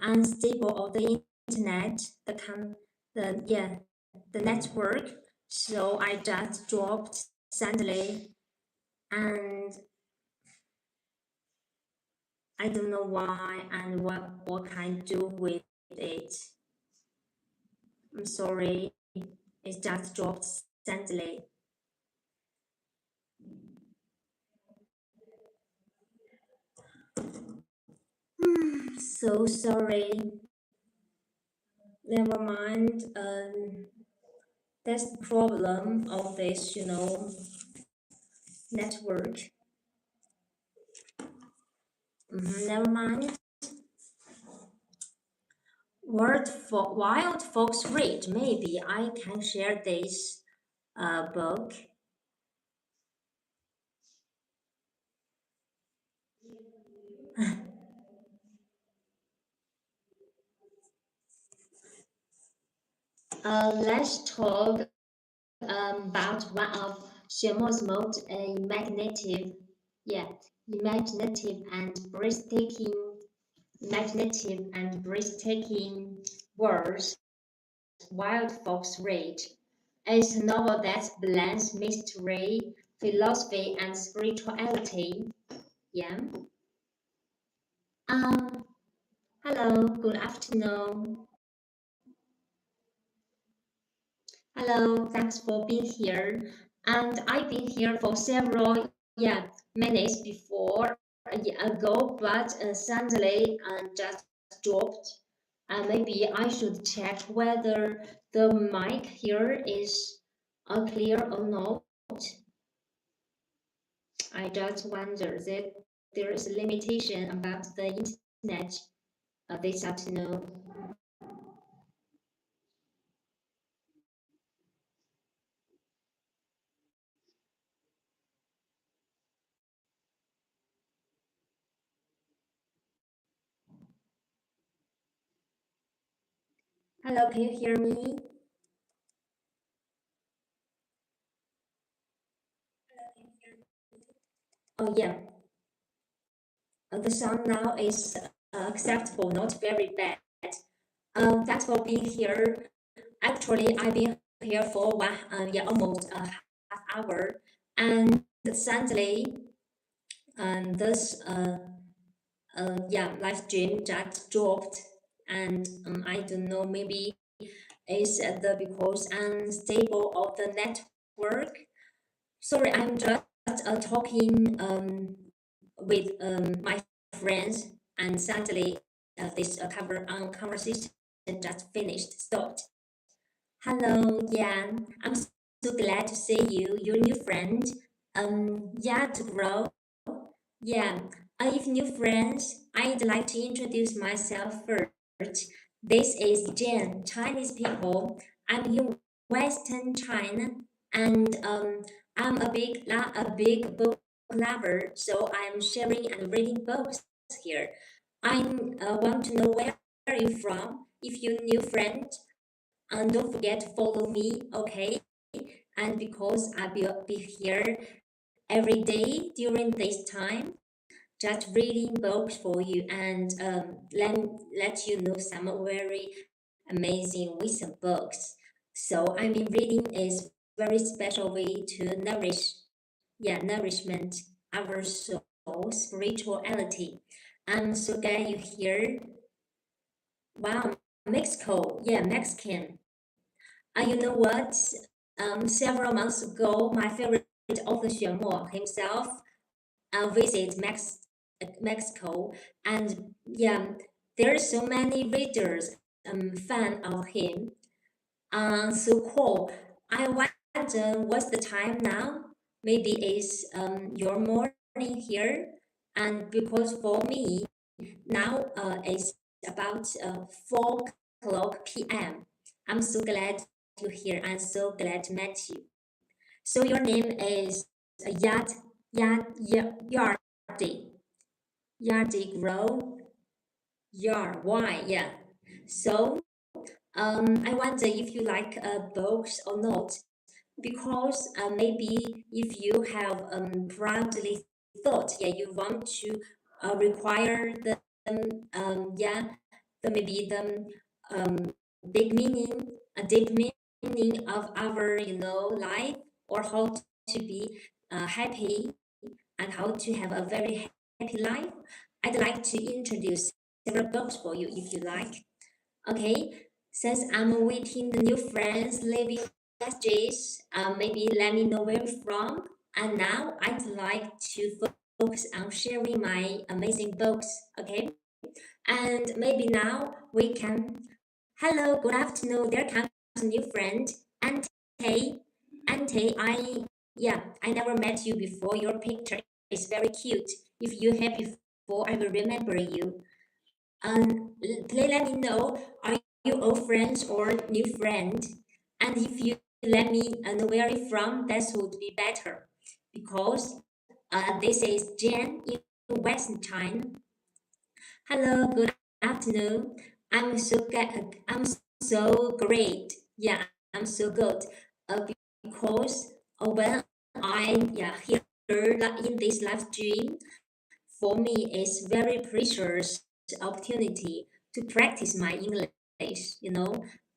unstable of the internet, the network. So I just dropped suddenly, and I don't know why and what can I do with it. I'm sorry, it just dropped suddenly. So sorry. Never mind. That's the problem of this, network. Never mind. Wild Fox Read. Maybe I can share this book. Let's talk about one of Xuemo's most imaginative and breathtaking words. Wild Fox Read is a novel that blends mystery, philosophy, and spirituality. Yeah. Um. Hello. Good afternoon. Hello. Thanks for being here. And I've been here for several minutes before a year ago, but suddenly just dropped. Maybe I should check whether the mic here is clear or not. I just wonder that there is a limitation about the internet this afternoon. Hello, can you hear me? Oh yeah, the sound now is acceptable, not very bad. Thanks for being here. Actually, I've been here for almost a half hour, and suddenly, this live stream just dropped, and I don't know, maybe it's because unstable of the network. Sorry, I'm just talking with my friends, and suddenly this conversation just finished, stopped. Hello, yeah, I'm so glad to see you, your new friend. To grow. Yeah, if new friends, I'd like to introduce myself first. This is Jen, Chinese people. I'm in Western China, and I'm a big book lover, so I'm sharing and reading books here. I want to know where are you from. If you're new friend, and don't forget to follow me, okay? And because I will be here every day during this time, just reading books for you and let you know some very amazing recent books. So I mean, reading is very special way to nourishment our soul, spirituality. I'm so glad you're here. Wow, Mexico, yeah, Mexican. You know what? Several months ago, my favorite author Xuemo himself visit Mexico, and there are so many readers fan of him. So cool. I wonder what's the time now? Maybe it's your morning here, and because for me now it's about 4 o'clock p.m. I'm so glad you're here. I'm so glad to meet you. So your name is Yardi. Yardi Grow. Why? Yeah. So I wonder if you like books or not, because maybe if you have proudly thought, you want to require the maybe the big meaning, a deep meaning of our life, or how to be happy and how to have a very happy life. I'd like to introduce several books for you if you like. Okay, since I'm waiting the new friends living messages, maybe let me know where you're from. And now I'd like to focus on sharing my amazing books. Okay, and maybe now we can. Hello, good afternoon. There comes a new friend, Ante. Ante, I never met you before. Your picture is very cute. If you have before, I will remember you. Please let me know, are you old friends or new friend? And if you let me know where you're from, that would be better. Because this is Jen in Western China. Hello, good afternoon. I'm so great. Yeah, I'm so good. Because when I here in this live stream, for me it's very precious opportunity to practice my English,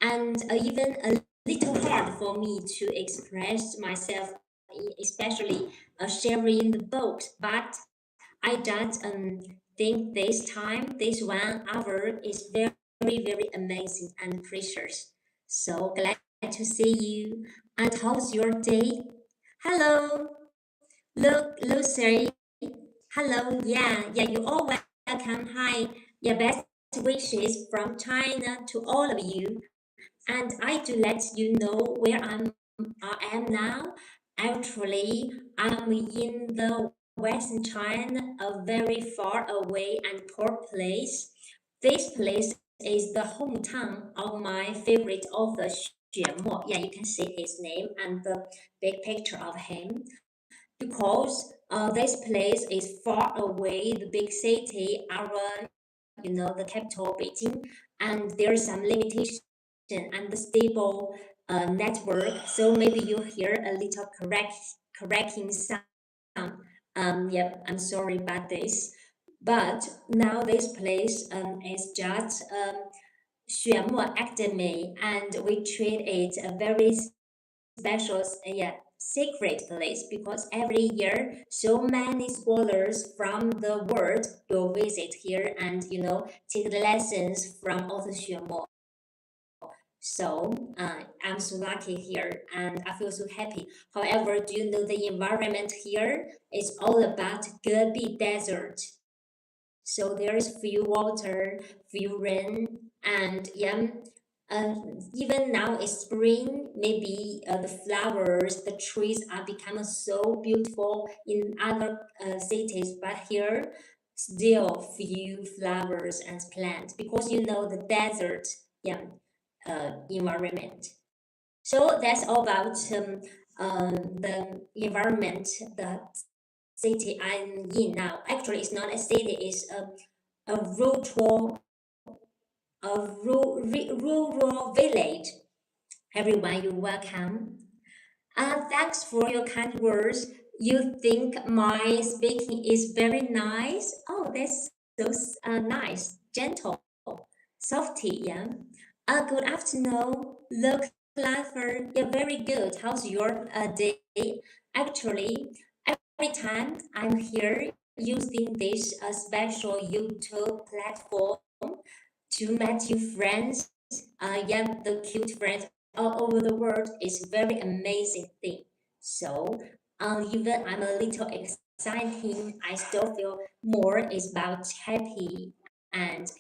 and even a little hard for me to express myself, especially sharing the books. But I just think this 1 hour is very, very amazing and precious. So glad to see you. And how's your day? Hello, look, Lucy. Hello, yeah, you all welcome. Hi, yeah, best wishes from China to all of you. And I do let you know where I am now. Actually, I'm in the Western China, a very far away and poor place. This place is the hometown of my favorite author, Xuemo. Yeah, you can see his name and the big picture of him. Because this place is far away, the big city, the capital, Beijing, and there's some limitation and the stable network. So maybe you hear a little correcting sound. Yeah, I'm sorry about this. But now this place is just Xuemo Academy, and we treat it a very special, yeah, secret place, because every year so many scholars from the world will visit here and take the lessons from author Xuemo. So I'm so lucky here and I feel so happy. However, do you know the environment here is all about Gobi Desert? So there is few water, few rain, and yeah, even now it's spring. Maybe the flowers, the trees are becoming so beautiful in other cities, but here still few flowers and plants, because the desert, yeah, environment. So that's all about the environment, the city I'm in now. Actually, it's not a city; it's a rural village. Everyone, you welcome. Thanks for your kind words. You think my speaking is very nice? Oh, that's so nice, gentle, softy, yeah. Good afternoon. Look, clever. Yeah, very good. How's your day? Actually, every time I'm here using this special YouTube platform to meet you friends, yeah, the cute friends all over the world is very amazing thing. So, even I'm a little exciting, I still feel more is about happy and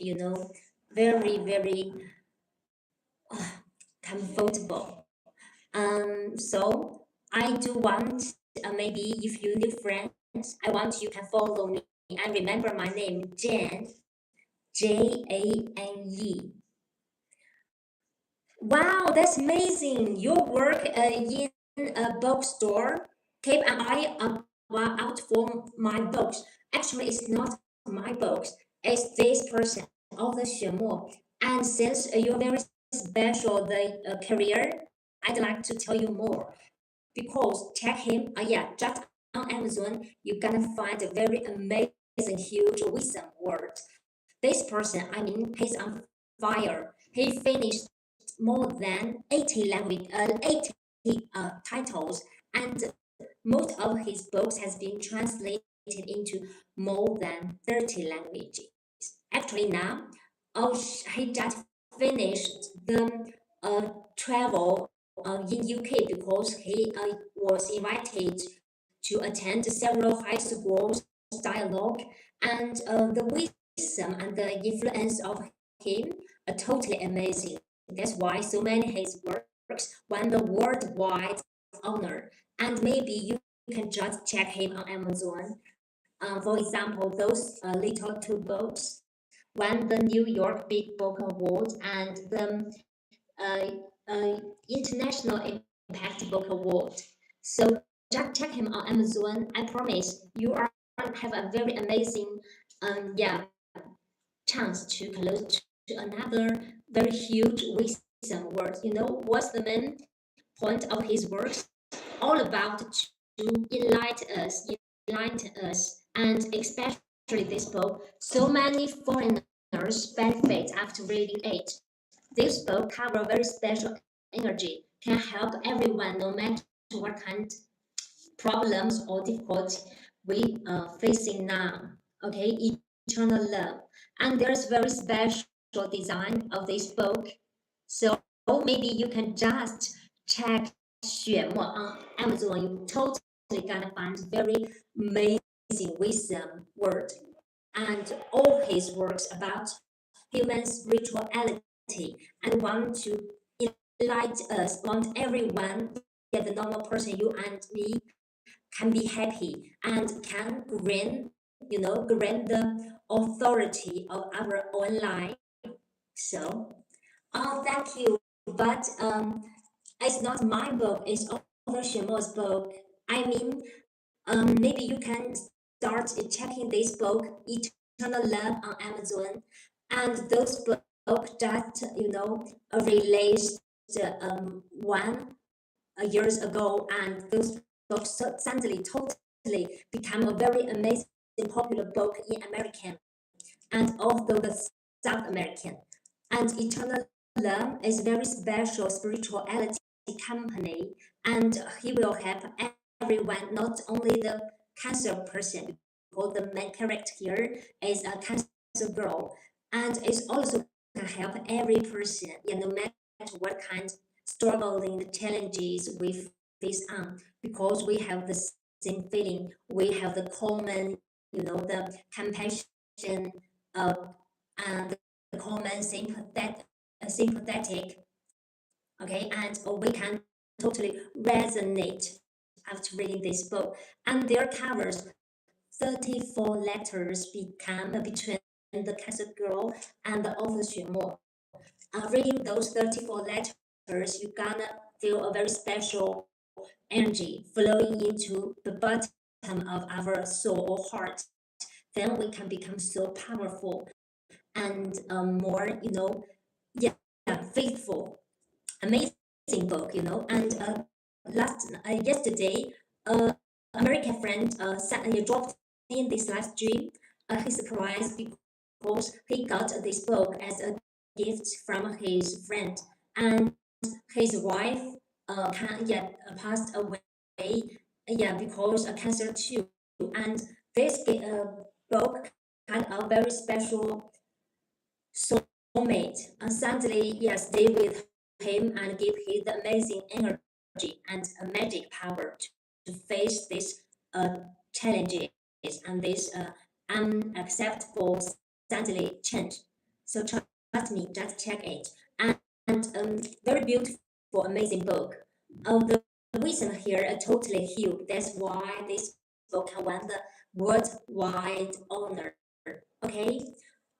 very, very comfortable. So I do want, maybe if you new friends, I want you can follow me and remember my name, Jane, Jane. Wow, that's amazing! You work in a bookstore. Keep an eye out for my books. Actually, it's not my books. It's this person, author Xuemo. And since you're very special, the career, I'd like to tell you more. Because check him, yeah, just on Amazon, you're gonna find a very amazing, huge wisdom word. This person, I mean, he's on fire. He finished more than 80 titles, and most of his books has been translated into more than 30 languages. Actually, now, he just finished the travel in UK because he was invited to attend several high schools dialogue, and the wisdom and the influence of him are totally amazing. That's why so many his works won the worldwide honor. And maybe you can just check him on Amazon. For example, those little two books won the New York Big Book Award and the uh, International Impact Book Award. So just check him on Amazon. I promise you are have a very amazing yeah chance to close to another very huge wisdom word. You know what's the main point of his works? All about to enlighten us, and especially this book. So many foreigners benefit after reading it. This book covers very special energy, can help everyone no matter what kind problems or difficulty we are facing now. Okay, eternal love. And there's very special design of this book. So maybe you can just check Xuemo on Amazon. You totally gonna find very amazing wisdom word. And all his works about human spirituality and want to enlighten us, want everyone, yeah, the normal person, you and me, can be happy and can grant the authority of our own life. So, thank you. But it's not my book, it's other Xuemo's book. I mean, maybe you can start checking this book, Eternal Love, on Amazon. And those books that, released one years ago, and those books suddenly totally become a very amazing popular book in American and also the South American. And Eternal Love is very special spirituality company, and he will help everyone, not only the cancer person, because the main character here is a cancer girl, and it's also can help every person, no matter what kind struggling the challenges we face on, because we have the same feeling, we have the common, the compassion, uh, and the common sympathetic, okay, and we can totally resonate after reading this book. And their covers 34 letters become between the cancer girl and the author Xuemo. Reading those 34 letters, you're gonna feel a very special energy flowing into the bottom of our soul or heart. Then we can become so powerful and more, yeah, faithful. Amazing book, And yesterday, American friend dropped in this live stream. He's surprised because he got this book as a gift from his friend, and his wife passed away, because of cancer too. And this book had a very special soulmate. And suddenly, yes, stay with him and give him the amazing energy and a magic power to face these challenges and this unacceptable suddenly change. So trust me, just check it. And very beautiful, amazing book. The reason here are totally huge. That's why this book won the worldwide honor. Okay,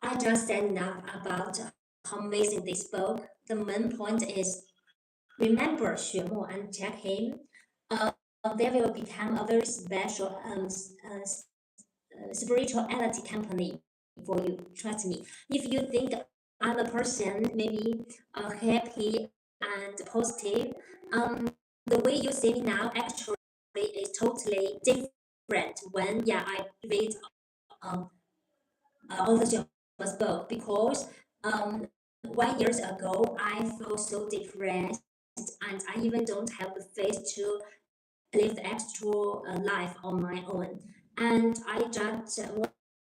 I just said enough about how amazing this book. The main point is remember Xuemo and check him. They will become a very special spirituality company for you. Trust me. If you think I'm a person maybe happy and positive, the way you see me now actually is totally different when I read all the Xuemo's book, because 1 year ago, I felt so depressed, and I even don't have the faith to live the actual life on my own. And I just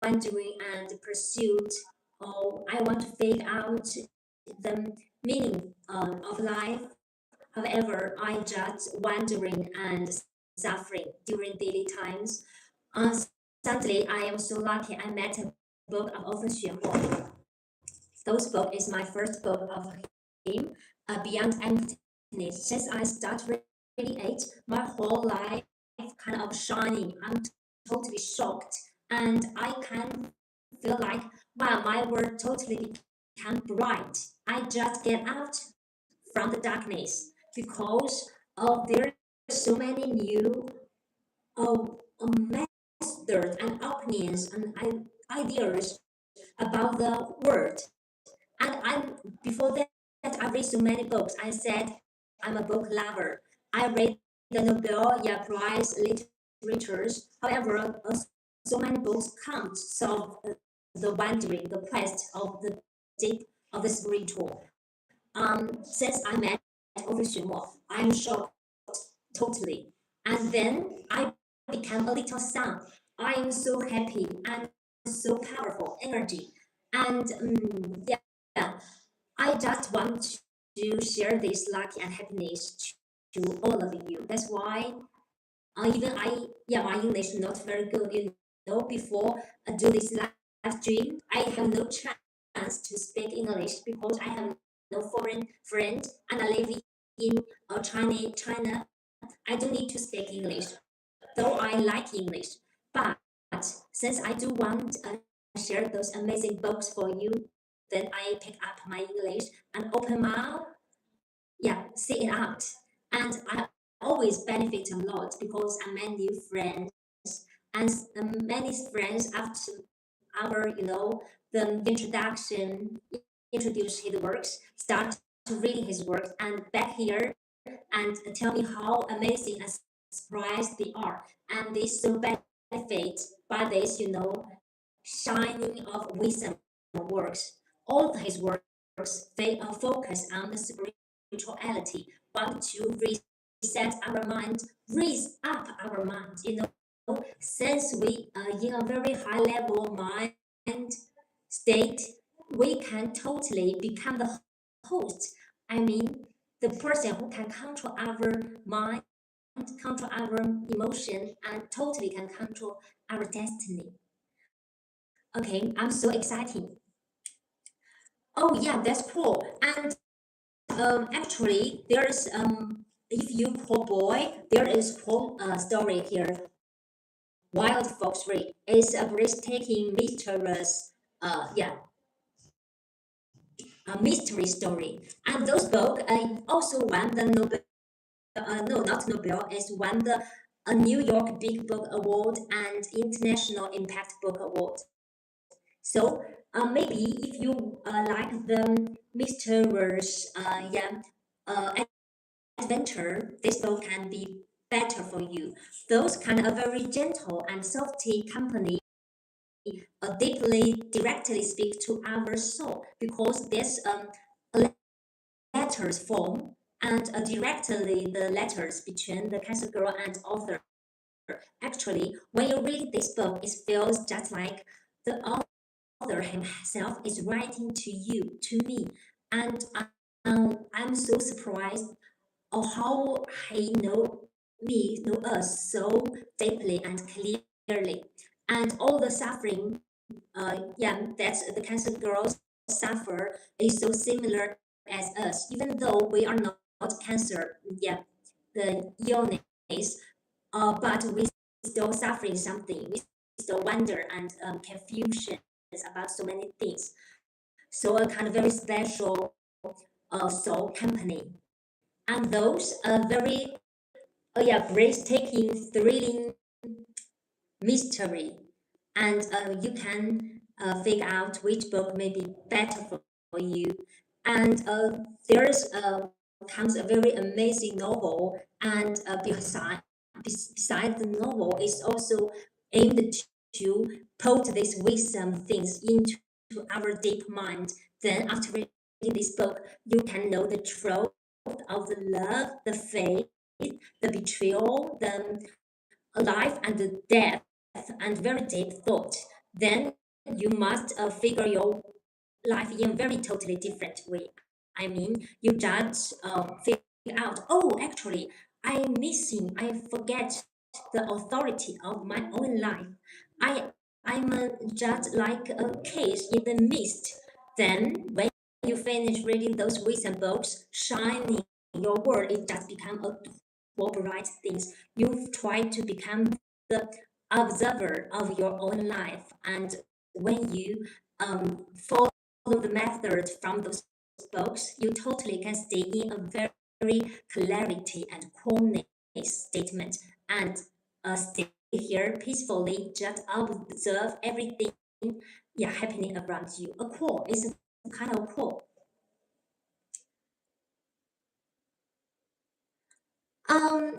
wondering and pursued, oh, I want to figure out the meaning of life. However, I just wondering and suffering during daily times. Uh, Suddenly, I am so lucky I met a book of author Xuemo. Those book is my first book of him, Beyond Emptiness. Since I started reading it, my whole life kind of shining. I'm totally shocked, and I can feel like, wow, my world totally become bright. I just get out from the darkness because there are so many new methods and opinions and ideas about the world. And before that, I read so many books. I said I'm a book lover. I read the Nobel Prize literatures. However, so many books can't solve the wondering, the quest of the deep of the spiritual. Since I met over Xuemo, I'm shocked totally. And then I became a little son. I am so happy and so powerful energy. And yeah, I just want to share this luck and happiness to all of you. That's why even my English not very good. Before I do this live stream, I have no chance to speak English because I have no foreign friend and I live in China. I don't need to speak English, though I like English. But since I do want to share those amazing books for you, then I pick up my English and open my say it out. And I always benefit a lot because I met new friends and many friends after our, the introduction, introduce his works, start to reading his works and back here and tell me how amazing and surprised they are. And they so benefit by this, shining of wisdom works. All of his works, they focus on the spirituality, want to reset our mind, raise up our mind, since we are in a very high level mind state, we can totally become the host. I mean, the person who can control our mind, control our emotion, and totally can control our destiny. Okay, I'm so excited. Oh yeah, that's cool. And actually, there's if you poor boy, there is cool story here. Wild Fox Read is a breathtaking, mysterious, a mystery story. And those books also won the Nobel, no, not Nobel, it's won the New York Big Book Award and International Impact Book Award. So maybe if you like the mysterious, uh, adventure, this book can be better for you. Those kind of very gentle and softy company deeply directly speak to our soul because there's a letters form and directly the letters between the cancer girl and author. Actually, when you read this book, it feels just like the author himself is writing to you, to me, and I'm so surprised of how he know us so deeply and clearly, and all the suffering that the cancer girls suffer is so similar as us, even though we are not cancer, the illness, but we still suffering something. We still wonder and confusion about so many things. So a kind of very special soul company, and those are very breathtaking, thrilling mystery, and you can figure out which book may be better for you. And there's comes a very amazing novel, and beside the novel is also aimed to put these wisdom things into our deep mind. Then after this book, you can know the truth of the love, the faith, the betrayal, the life and the death, and very deep thought. Then you must figure your life in a very totally different way. I mean, you just figure out, oh, actually, I forget the authority of my own life. I, I'm just like a case in the mist. Then, when you finish reading those recent books, shining your world, it just become a twelve bright things. You try to become the observer of your own life, and when you follow the method from those books, you totally can stay in a very clarity and calmness statement and stay here peacefully, just observe everything, yeah, happening around you. A call is a kind of call. Um,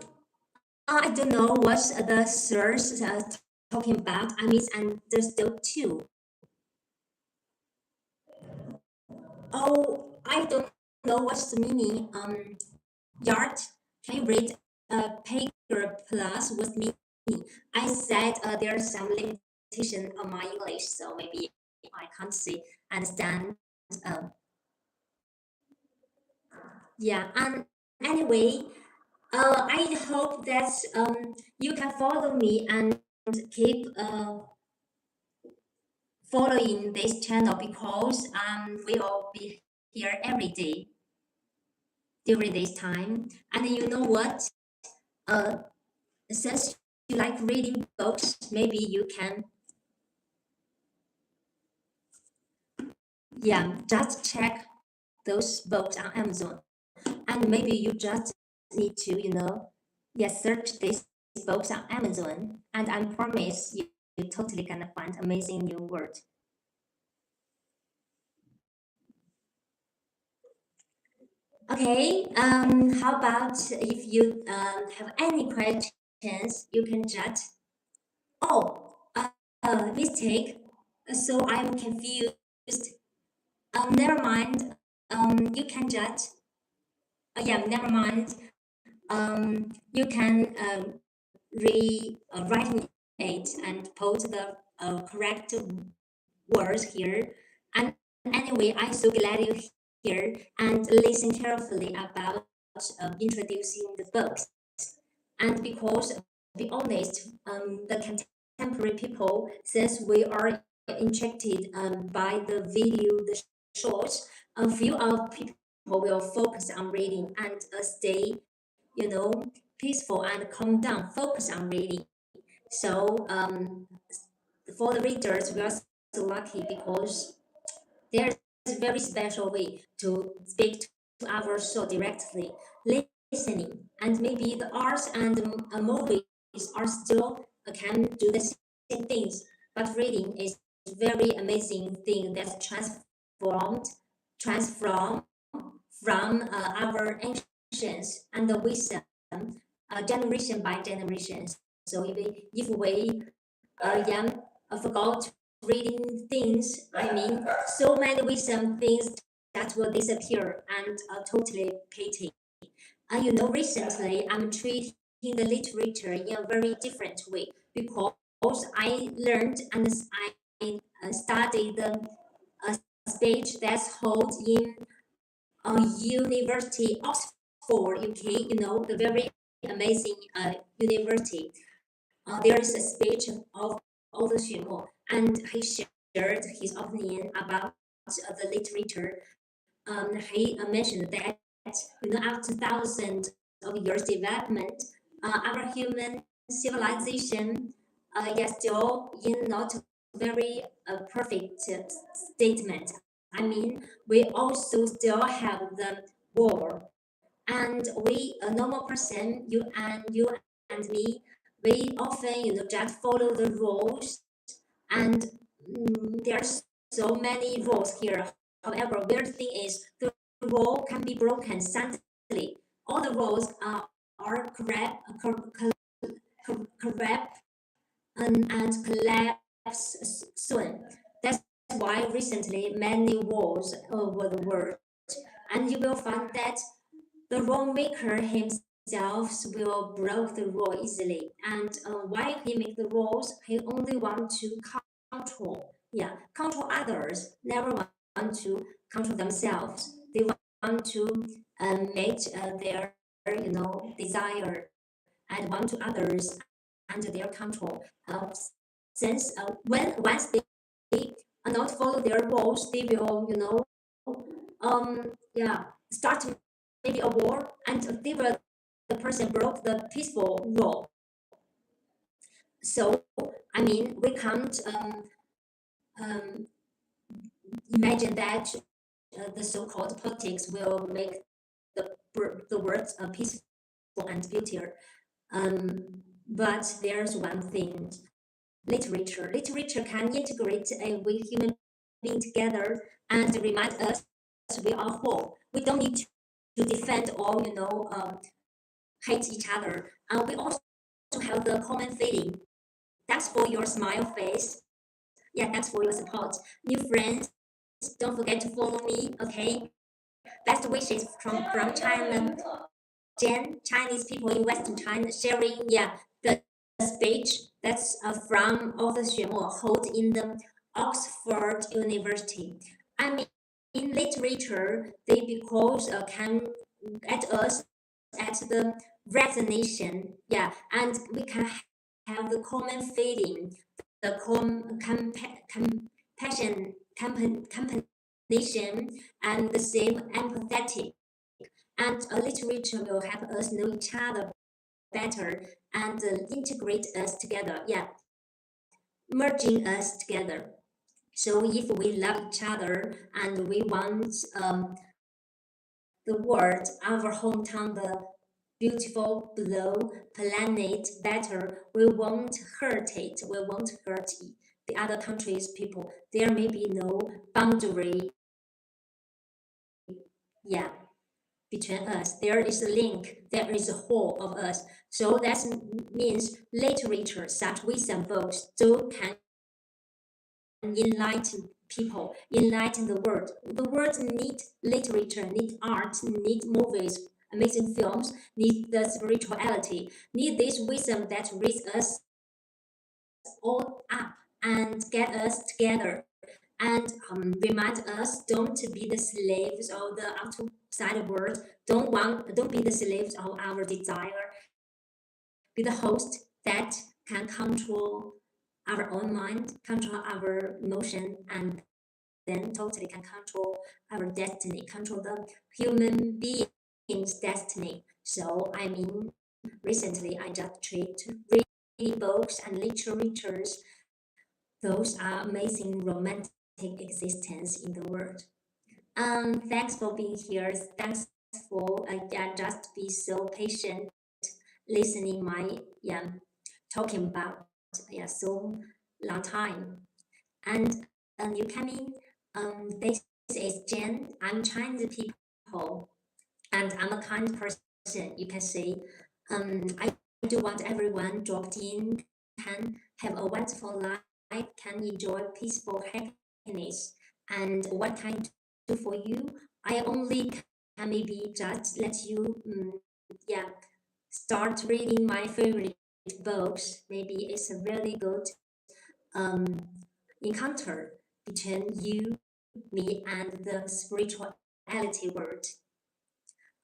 I don't know what the sirs talking about. I misunderstood too. Oh, I don't know what's the meaning. Yard, can you read Paper Plus with me? I said there's some limitation on my English, so maybe I can't see understand. Um, yeah, and anyway, I hope that you can follow me and keep following this channel because we will be here every day during this time. And you know what? Uh, since you like reading books, maybe you can, yeah, just check those books on Amazon. And maybe you just need to, yeah, search these books on Amazon. And I promise you totally gonna find amazing new word. Okay, how about if you have any questions, you can just, oh, mistake. So I'm confused. Never mind. You can just, yeah, never mind. You can write me it and put the correct words here. And anyway, I'm so glad you're here and listen carefully about introducing the books. And because, to be honest, the contemporary people, since we are injected by the video, the shorts, a few of people will focus on reading and stay, you know, peaceful and calm down, focus on reading. So for the readers, we are so lucky because there's a very special way to speak to our soul directly, listening, and maybe the arts and movies are still can do the same things, but reading is a very amazing thing that's transformed from our ancients and the wisdom, generation by generation. So if we yeah, forgot reading things, I mean, so many wisdom things that will disappear and totally pity. Recently I'm treating the literature in a very different way because I learned and I studied the speech that's held in University Oxford, UK. The very amazing university. There is a speech of author Xuemo, and he shared his opinion about the literature. He mentioned that after thousands of years development, our human civilization is still in not very perfect statement. I mean, we also still have the war, and we, a normal person, you and me, we often just follow the rules, and there's so many rules here. However, weird thing is the rule can be broken suddenly. All the rules are correct and collapse soon. That's why recently many wars over the world. and you will find that the rule maker himself will break the rule easily. And while he make the rules, he only want to control, yeah, control others. Never want to control themselves. They want to make their desire and want to others under their control. Since when once they not follow their rules, they will yeah, start maybe a war, and they will the person broke the peaceful rule. So I mean, we can't um, imagine that the so-called politics will make the world peaceful and beautiful. But there's one thing: literature. Literature can integrate we human being together and remind us we are whole. We don't need to defend or hate each other. We also have the common feeling. Thanks for your smile face. Yeah, thanks for your support. New friends, don't forget to follow me. Okay. Best wishes from China. Jen, Chinese people in Western China sharing, yeah, the speech that's from author Xuemo held in the Oxford University. I mean, in literature, they because can at us at the resignation, yeah, and we can have the common feeling, the compassion, compassion, and the same empathetic, and literature will help us know each other better and integrate us together. Yeah, merging us together. So if we love each other and we want the world, our hometown, the beautiful blue planet better, we won't hurt it. We won't hurt the other countries' people. There may be no boundary. Yeah, between us. There is a link, there is a whole of us. So that means literature, such wisdom books, so can enlighten people, enlighten the world. The world need literature, need art, need movies, amazing films, need the spirituality, need this wisdom that raise us all up and get us together and remind us don't be the slaves of the outside world. Don't be the slaves of our desire. Be the host that can control our own mind, control our emotion, and then totally can control our destiny, control the human being's destiny. So I mean, recently I just tried to read books and literatures. Those are amazing romantic existence in the world. Thanks for being here. Thanks for just be so patient listening my talking about so long time. And you coming this is Jen. I'm Chinese people and I'm a kind person. You can say I do want everyone dropped in can have a wonderful life, can enjoy peaceful happiness. And what can I do for you? I only can maybe just let you start reading my favorite books. Maybe it's a really good um, encounter between you, me, and the spirituality world.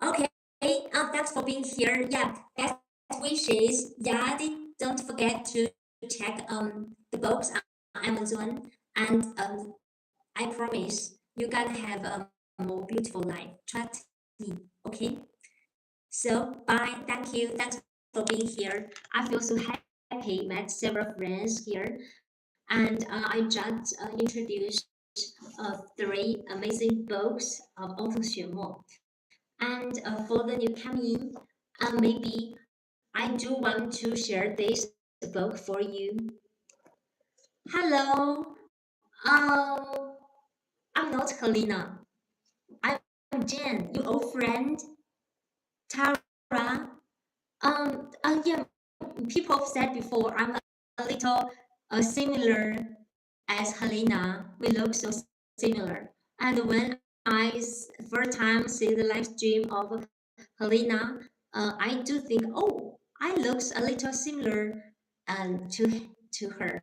Okay, thanks for being here. Yeah, best wishes. Yeah, don't forget to check the books on Amazon, and I promise you're gonna have a more beautiful life. Trust me. Okay. So bye. Thank you. Thanks for being here. I feel so happy. Met several friends here, and I just introduced three amazing books of author Xuemo. And for the newcoming, maybe I do want to share this book for you. Hello, um, I'm not Helena. I'm Jen, your old friend, Tara. Yeah, people have said before I'm a little similar as Helena. We look so similar. And when first time see the live stream of Helena, I do think, oh, I looks a little similar to her.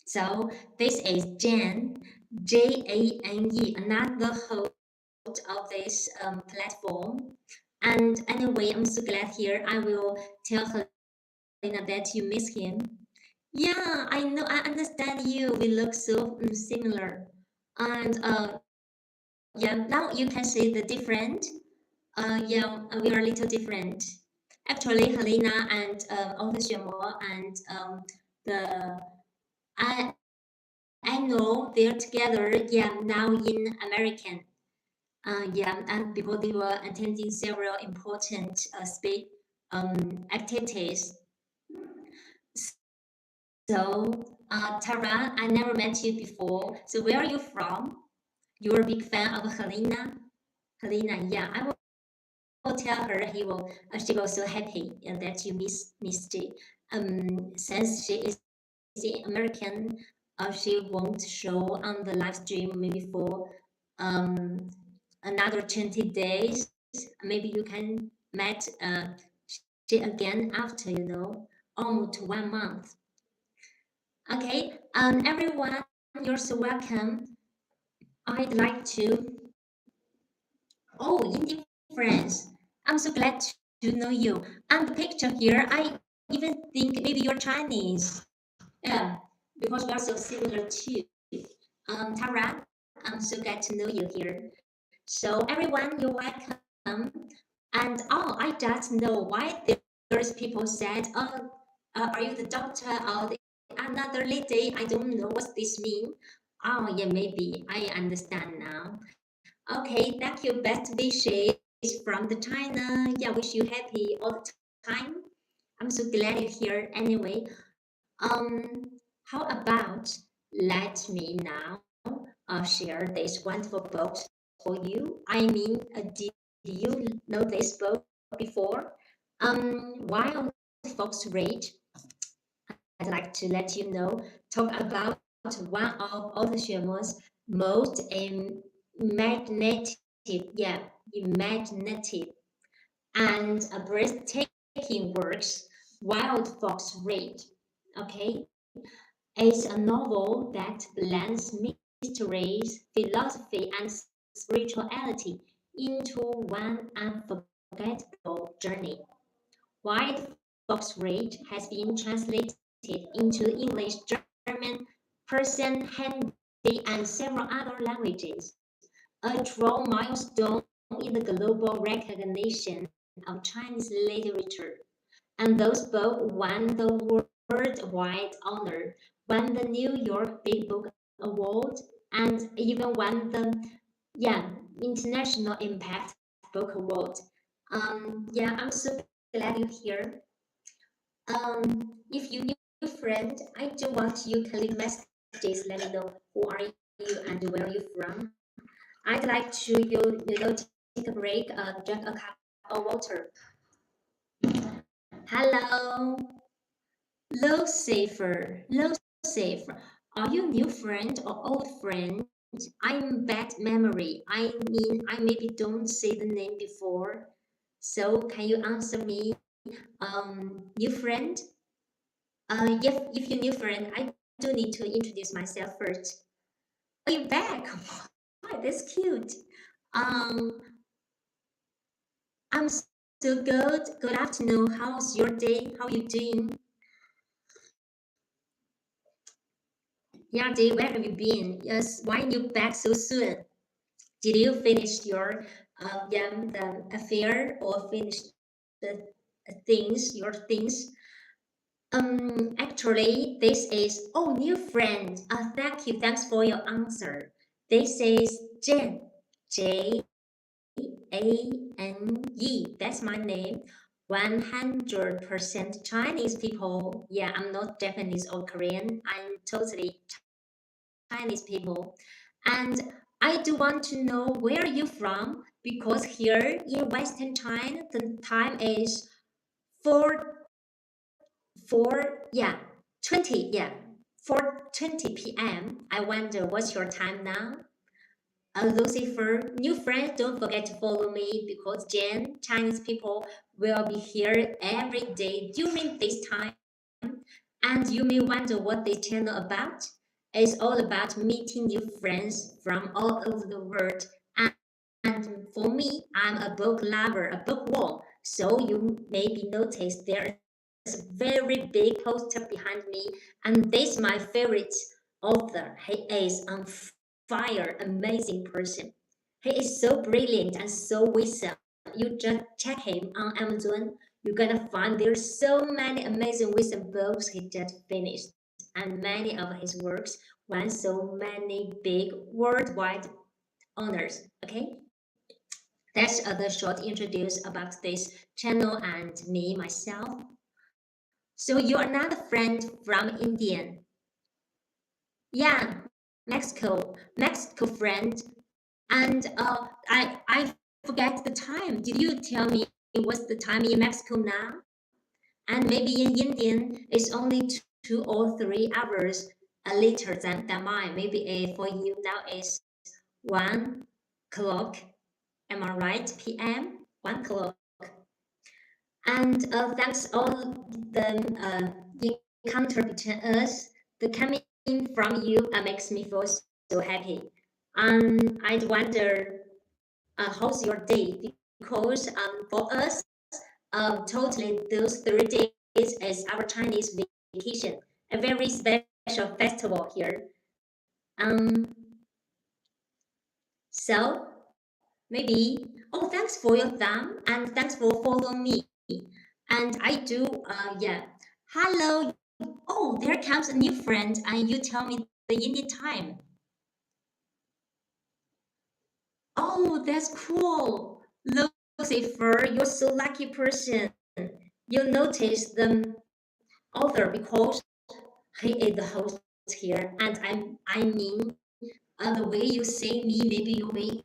So this is Jane, Jane, another host of this platform. And anyway, I'm so glad here. I will tell Helena that you miss him. Yeah, I know. I understand you. We look so similar. And yeah, now you can see the different. Yeah, we are a little different. Actually, Helena and also Xuemo and the I I know they're together. Yeah, now in American. Yeah, and because they were attending several important speed activities. So, Tara, I never met you before. So, where are you from? You're a big fan of Helena. Helena, yeah, I will tell her. She will so happy that you missed it. Since she is the American, she won't show on the live stream maybe for um another 20 days. Maybe you can meet she again after almost 1 month. Okay, everyone, you're so welcome. I'd like to. Oh, Indian friends, I'm so glad to know you. And the picture here, I even think maybe you're Chinese. Yeah, because we are so similar too. Tara, I'm so glad to know you here. So everyone, you're welcome. And oh, I just know why there's people said, oh, are you the doctor or another lady? I don't know what this mean. Oh yeah, maybe I understand now. Okay, thank you. Best wishes from the China. Yeah, wish you happy all the time. I'm so glad you're here. Anyway, how about let me now share this wonderful book for you. I mean, did you know this book before? While folks read, I'd like to let you know, talk about one of Xuemo's most imaginative, yeah, imaginative and breathtaking works, Wild Fox Read. Okay, it's a novel that blends mysteries, philosophy, and spirituality into one unforgettable journey. Wild Fox Read has been translated into English, German, Persian, Hindi, and several other languages, a true milestone in the global recognition of Chinese literature. And those books won the worldwide honor, won the New York Big Book Award, and even won the International Impact Book Award. Yeah, I'm so glad you're here. If you new friend, I do want you to leave messages. Let me know who are you and where are you from. I'd like to take a break, drink a cup of water. Hello, Lucifer. Are you new friend or old friend? I'm bad memory. I mean, I maybe don't say the name before. So can you answer me? New friend? If you're new friend, I do need to introduce myself first. Are you back? Wow, that's cute. Um, I'm so good. Good afternoon. How's your day? How you doing? Yeah, day, where have you been? Yes, why you back so soon? Did you finish your the affair or finish the your things? Actually, this is new friend. Thank you. Thanks for your answer. This is Jen. Jane. That's my name. 100% Chinese people. Yeah, I'm not Japanese or Korean. I'm totally Chinese people. And I do want to know where you from because here in Western China, the time is 4, 20, 4:20 p.m. I wonder what's your time now? Lucifer, new friends, don't forget to follow me because Jen, Chinese people will be here every day during this time. And you may wonder what this channel about. It's all about meeting new friends from all over the world. And for me, I'm a book lover, a bookworm. So you maybe notice there is a very big poster behind me, and this is my favorite author. He is on fire, amazing person. He is so brilliant and so wisdom. You just check him on Amazon. You're gonna find there's so many amazing wisdom books he just finished, and many of his works won so many big worldwide honors. Okay, that's the short introduce about this channel and me myself. So you're another friend from Indian. Yeah, Mexico friend. And I forget the time. Did you tell me what's the time in Mexico now? And maybe in Indian it's only 2 or 3 hours later than mine. Maybe for you now it's 1 o'clock. Am I right? PM 1 o'clock. And thanks all the encounter between us, the coming from you makes me feel so happy. I'd wonder how's your day because for us, totally those 3 days is our Chinese vacation, a very special festival here. Um, so maybe, oh, thanks for your thumb and thanks for following me. And I do, yeah. Hello. Oh, there comes a new friend, and you tell me the Indian time. Oh, that's cool. Lucifer, you're so lucky person. You notice the author because he is the host here, and I mean, the way you say me, maybe you may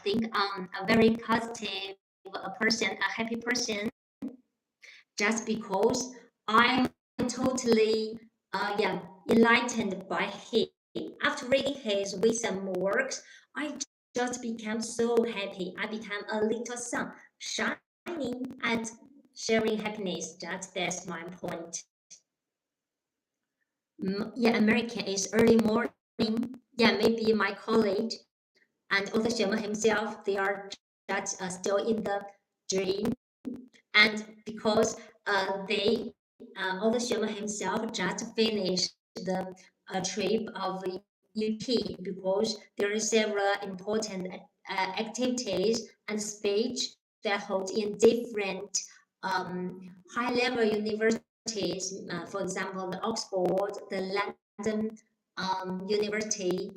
think I'm a very positive person, a happy person, just because I'm totally yeah, enlightened by him. After reading his wisdom works, I just became so happy. I became a little sun, shining and sharing happiness. Just that's my point. Yeah, American is early morning. Yeah, maybe my colleague and also Xuemo himself, they are just still in the dream. And because they although Xuemo himself just finished the trip of UK because there are several important activities and speech that hold in different high-level universities, for example, the Oxford, the London University,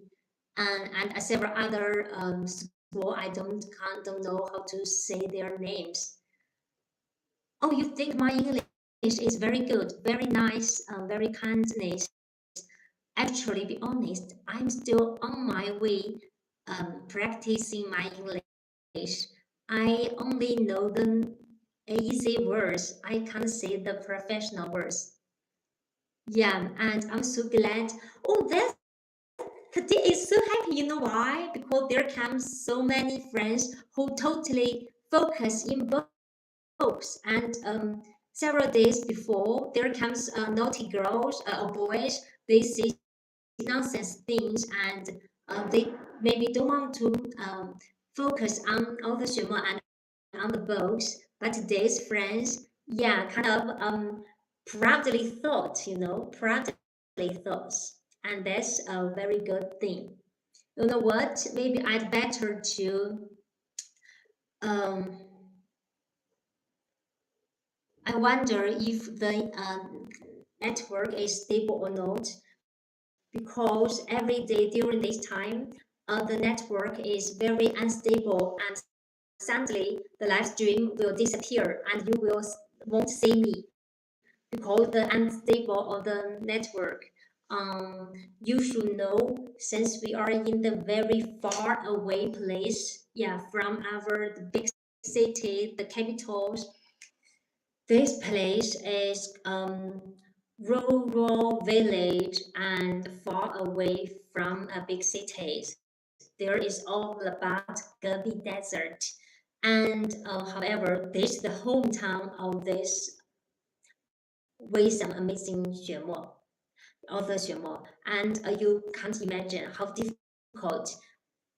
and several other school. I don't know how to say their names. Oh, you think my English is very good, very nice, very kindness. Actually, be honest, I'm still on my way practicing my English. I only know the easy words. I can't say the professional words. Yeah, and I'm so glad. Oh, that's today is so happy. You know why? Because there comes so many friends who totally focus in books. And several days before, there comes naughty girls or boys. They say nonsense things, and they maybe don't want to focus on all the Xuemo and on the books. But today's friends, yeah, kind of proudly thought, proudly thoughts, and that's a very good thing. You know what? Maybe I'd better to um, I wonder if the network is stable or not, because every day during this time, the network is very unstable, and suddenly the live stream will disappear and you won't see me because the unstable of the network. You should know, since we are in the very far away place, yeah, from our the big city, the capitals. This place is rural village and far away from a big cities. there is all about Gobi Desert. And however, this is the hometown of this with some amazing Xuemo, author Xuemo. And you can't imagine how difficult.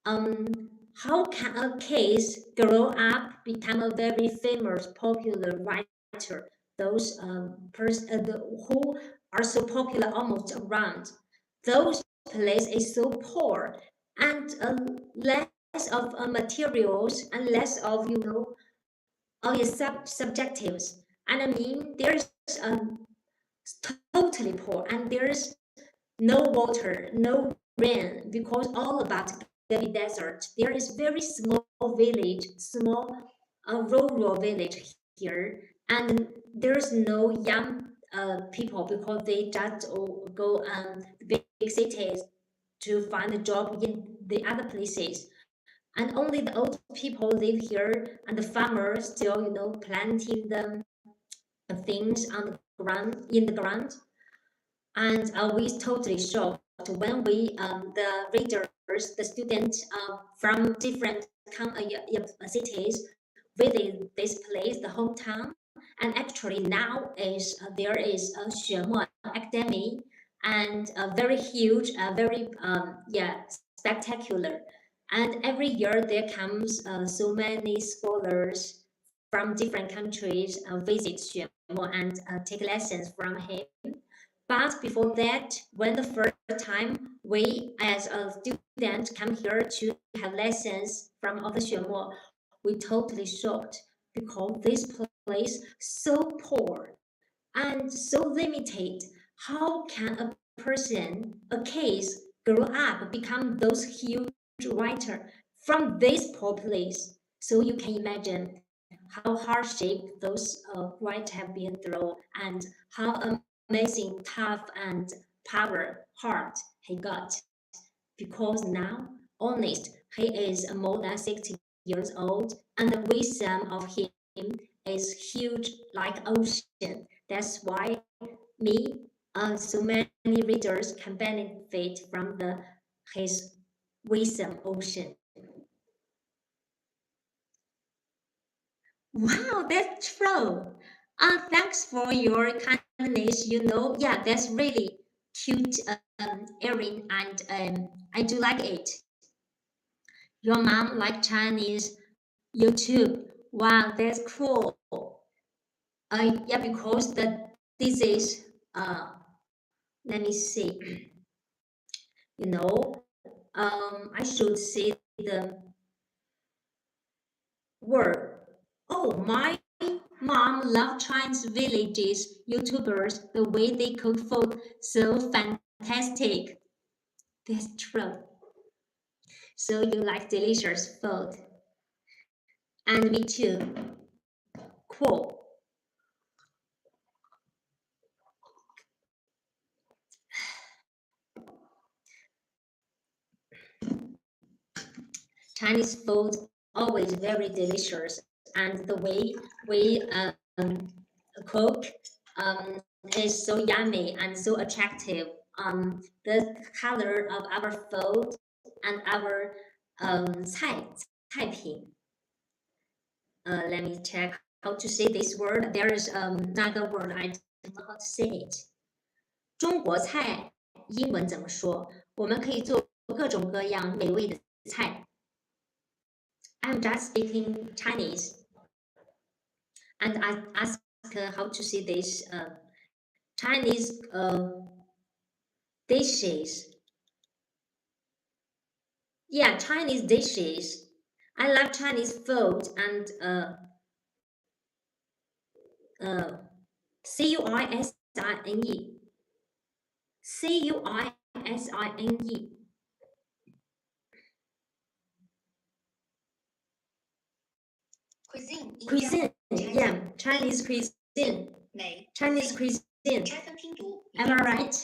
Um, how can a case grow up, become a very famous, popular writer? Those who are so popular almost around. Those place is so poor and less of materials and less of all your subjectives. And I mean, there's totally poor and there's no water, no rain, because all about the desert. There is very small village, small rural village here, and there's no young people because they just go big cities to find a job in the other places. And only the old people live here, and the farmers still, planting the things on the ground in the ground. And we totally shocked when the readers, the students from different cities visit this place, the hometown. And actually now there is a Xuemo Academy and a very huge, very spectacular. And every year there comes so many scholars from different countries visit Xuemo and take lessons from him. But before that, when the first time we as a student come here to have lessons from other Xuemo, we totally shocked because this place so poor and so limited. How can a person, a case, grow up, become those huge writer from this poor place? So you can imagine how hardship those writers have been through and how amazing, tough, and power heart he got. Because now, honest, he is more than 60 years old, and the wisdom of him is huge like ocean. That's why me, so many readers can benefit from his wisdom ocean. Wow, that's true. Thanks for your kindness. Yeah, that's really cute, Erin, and I do like it. Your mom like Chinese YouTube. Wow, that's cool. Yeah, because this is let me see. You know, I should say the word. Oh, my mom loved Chinese villages YouTubers. The way they cook food, so fantastic. That's true. So you like delicious food, and me too. Cool. Chinese food always very delicious, and the way we cook um, is so yummy and so attractive. The color of our food and our 菜品. Let me check how to say this word. There is another word I don't know how to say it. 中国菜英文怎么说？我们可以做各种各样美味的菜。I'm just speaking Chinese, and I ask her how to say this Chinese dishes. Yeah, Chinese dishes. I love Chinese food and Cuisine. Cuisine. Cuisine. Yeah, Chinese cuisine. Chinese cuisine. Am I right?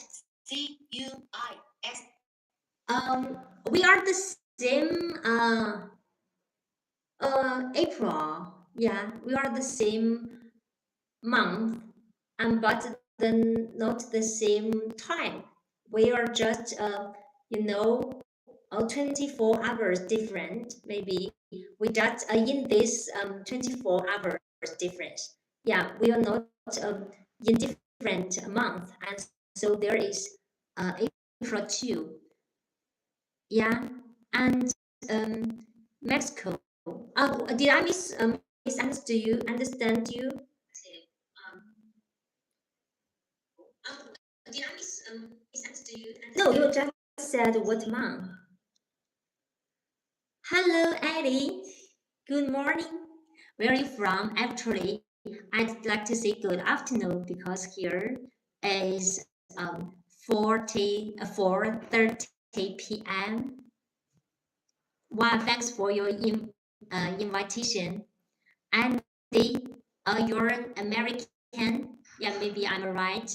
We are the same April. Yeah, we are the same month, but then not the same time. We are just you know 24 hours different. Maybe we just in this 24 hours difference. Yeah, we are not in different month, and so there is April 2. Yeah, and Mexico. Did I misunderstand you? Understand you? Did I misunderstand you? No, you just said what month? Hello, Eddie. Good morning. Where are you from? Actually, I'd like to say good afternoon because here is 4:30 p.m. Wow, thanks for your invitation. Andy, you're an American. Yeah, maybe I'm right.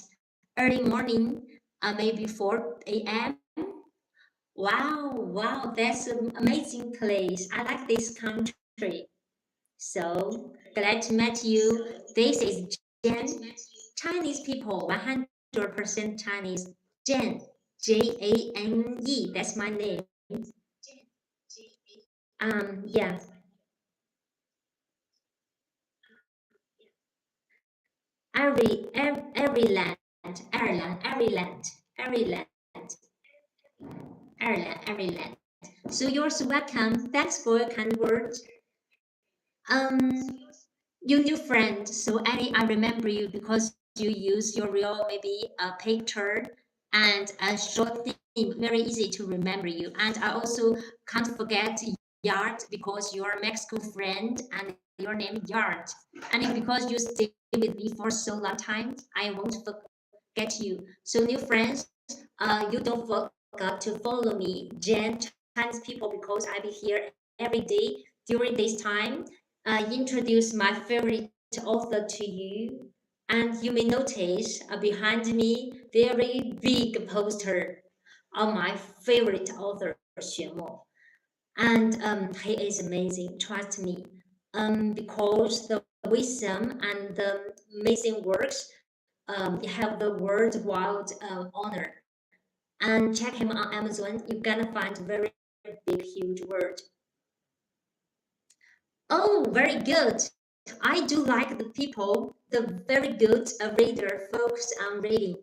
Early morning, maybe 4 a.m. Wow, wow, that's an amazing place. I like this country. So glad to meet you. This is Jen. Chinese people, 100% Chinese. Jen, Jane. That's my name. Yeah, every land, Ireland, Ireland. So you're so welcome. Thanks for your kind words. Um, you new friend. So Annie, I remember you because you use your real maybe a picture and a short thing. Very easy to remember you. And I also can't forget Yard because you're a Mexico friend and your name Yard. And it's because you stay with me for so long time, I won't forget you. So new friends, you don't forget to follow me, Jen, Chinese people, because I be here every day during this time. Introduce my favorite author to you, and you may notice behind me very big poster of my favorite author, Xuemo. And he is amazing, trust me. Because the wisdom and the amazing works have the worldwide honor. And check him on Amazon, you're gonna find very big, huge word. Oh, very good. I do like the people, the very good reader focus on reading.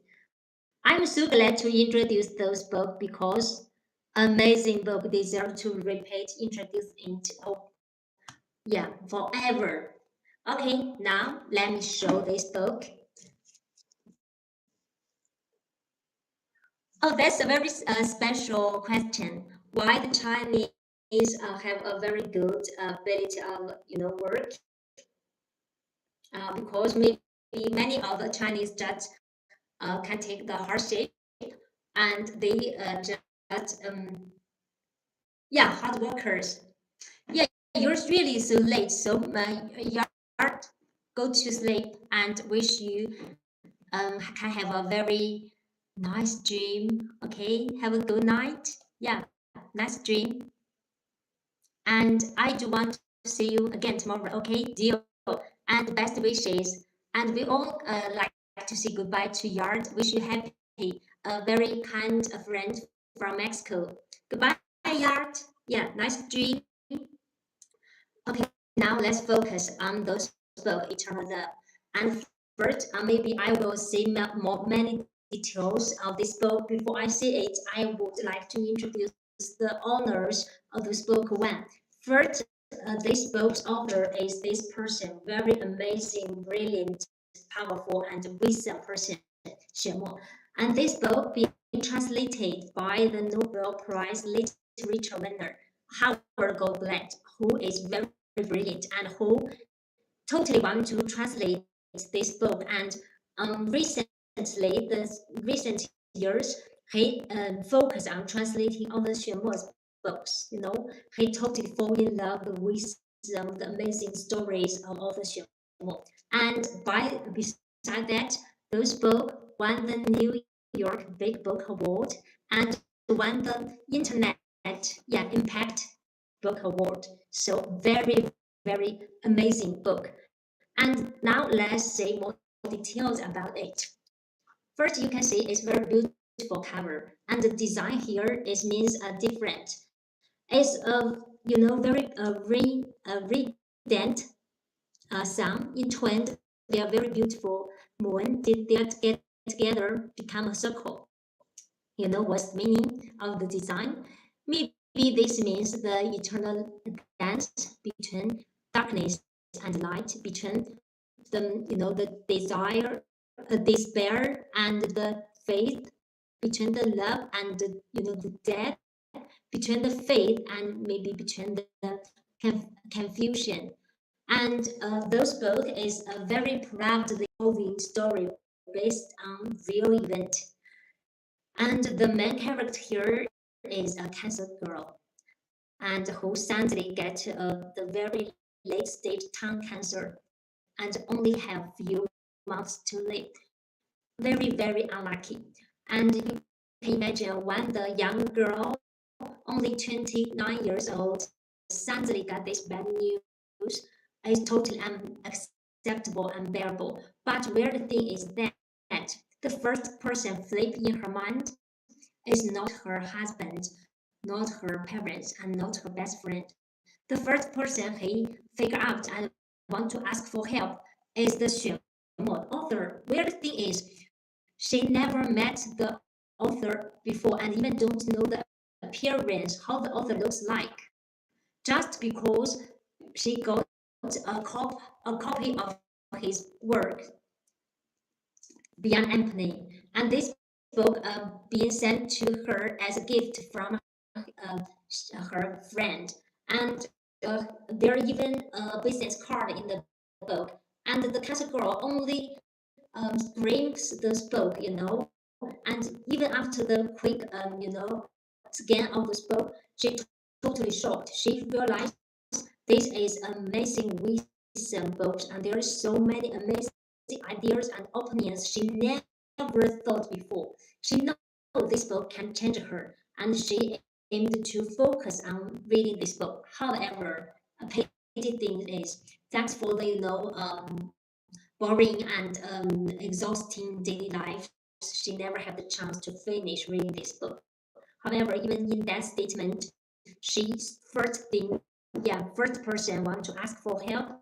I'm so glad to introduce those books because amazing book deserve to repeat, introduce into yeah, forever. Okay, now let me show this book. Oh, that's a very special question. Why the Chinese have a very good ability of work? Because maybe many of the Chinese just can take the hardship and they just yeah, hard workers. Yeah, you're really so late, so you go to sleep and wish you can have a very nice dream. Okay, have a good night. Yeah, nice dream. And I do want to see you again tomorrow. Okay, deal. And best wishes. And we all like to say goodbye to Yard. Wish you happy. A very kind friend from Mexico. Goodbye, Yard. Yeah, nice dream. Okay, now let's focus on those both each other. And first, maybe I will say many details of this book. Before I say it, I would like to introduce the authors of this book. One, first, this book's author is this person, very amazing, brilliant, powerful, and wisdom person, Xuemo. And this book being translated by the Nobel Prize literature winner, Howard Goldblatt, who is very brilliant and who totally want to translate this book. And the recent years, he focused on translating all the Xuemo's books. He totally fall in love with the amazing stories of all the Xuemo. And beside that, those books won the New York Big Book Award and won the Internet Impact Book Award. So very amazing book. And now let's say more details about it. First, you can see it's very beautiful cover, and the design here is means different. It's very radiant sun in trend. They are very beautiful. Moon did they get together become a circle. You know what's the meaning of the design? Maybe this means the eternal dance between darkness and light, between the desire, despair, and the faith, between the love and the death, between the faith and maybe between the confusion. And those book is a very proudly moving story based on real event. And the main character here is a cancer girl, and who sadly get the very late stage tongue cancer, and only have few months to live. Very very unlucky. And you can imagine when the young girl, only 29 years old, suddenly got this bad news, is totally unacceptable, unbearable. But weird thing is that the first person flip in her mind is not her husband, not her parents, and not her best friend. The first person he figure out and want to ask for help is the Xuemo author. Weird thing is, she never met the author before and even don't know the appearance, how the author looks like. Just because she got a copy of his work beyond empty, and this book being sent to her as a gift from her friend, and there even a business card in the book, and the cancer girl only screams this book, and even after the quick, scan of this book, she totally shocked. She realized this is amazing wisdom book, and there are so many amazing ideas and opinions she never thought before. She knows this book can change her, and she aimed to focus on reading this book. However, a pity thing is thanks for the boring and exhausting daily life, she never had the chance to finish reading this book. However, even in that statement, she's first thing, yeah, first person want to ask for help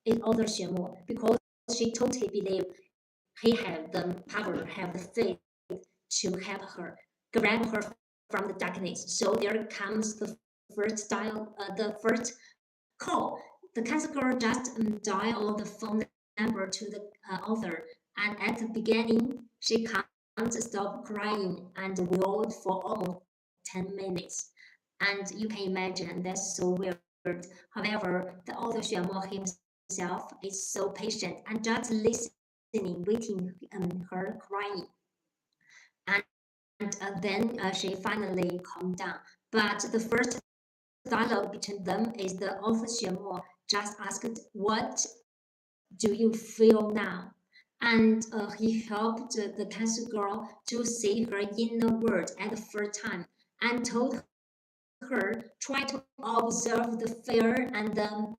is author Xuemo, because she totally believe he have the power, have the faith to help her, grab her from the darkness. So there comes the first style, the first call. The cancer girl just dial the phone number to the author, and at the beginning, she can't stop crying and wailed for almost 10 minutes. And you can imagine that's so weird. However, the author Xuemo himself is so patient and just listening, waiting her crying. And then she finally calmed down. But the first dialogue between them is the author Xuemo just asked, "What do you feel now?" And he helped the cancer girl to see her inner world at the first time, and told her try to observe the fear and the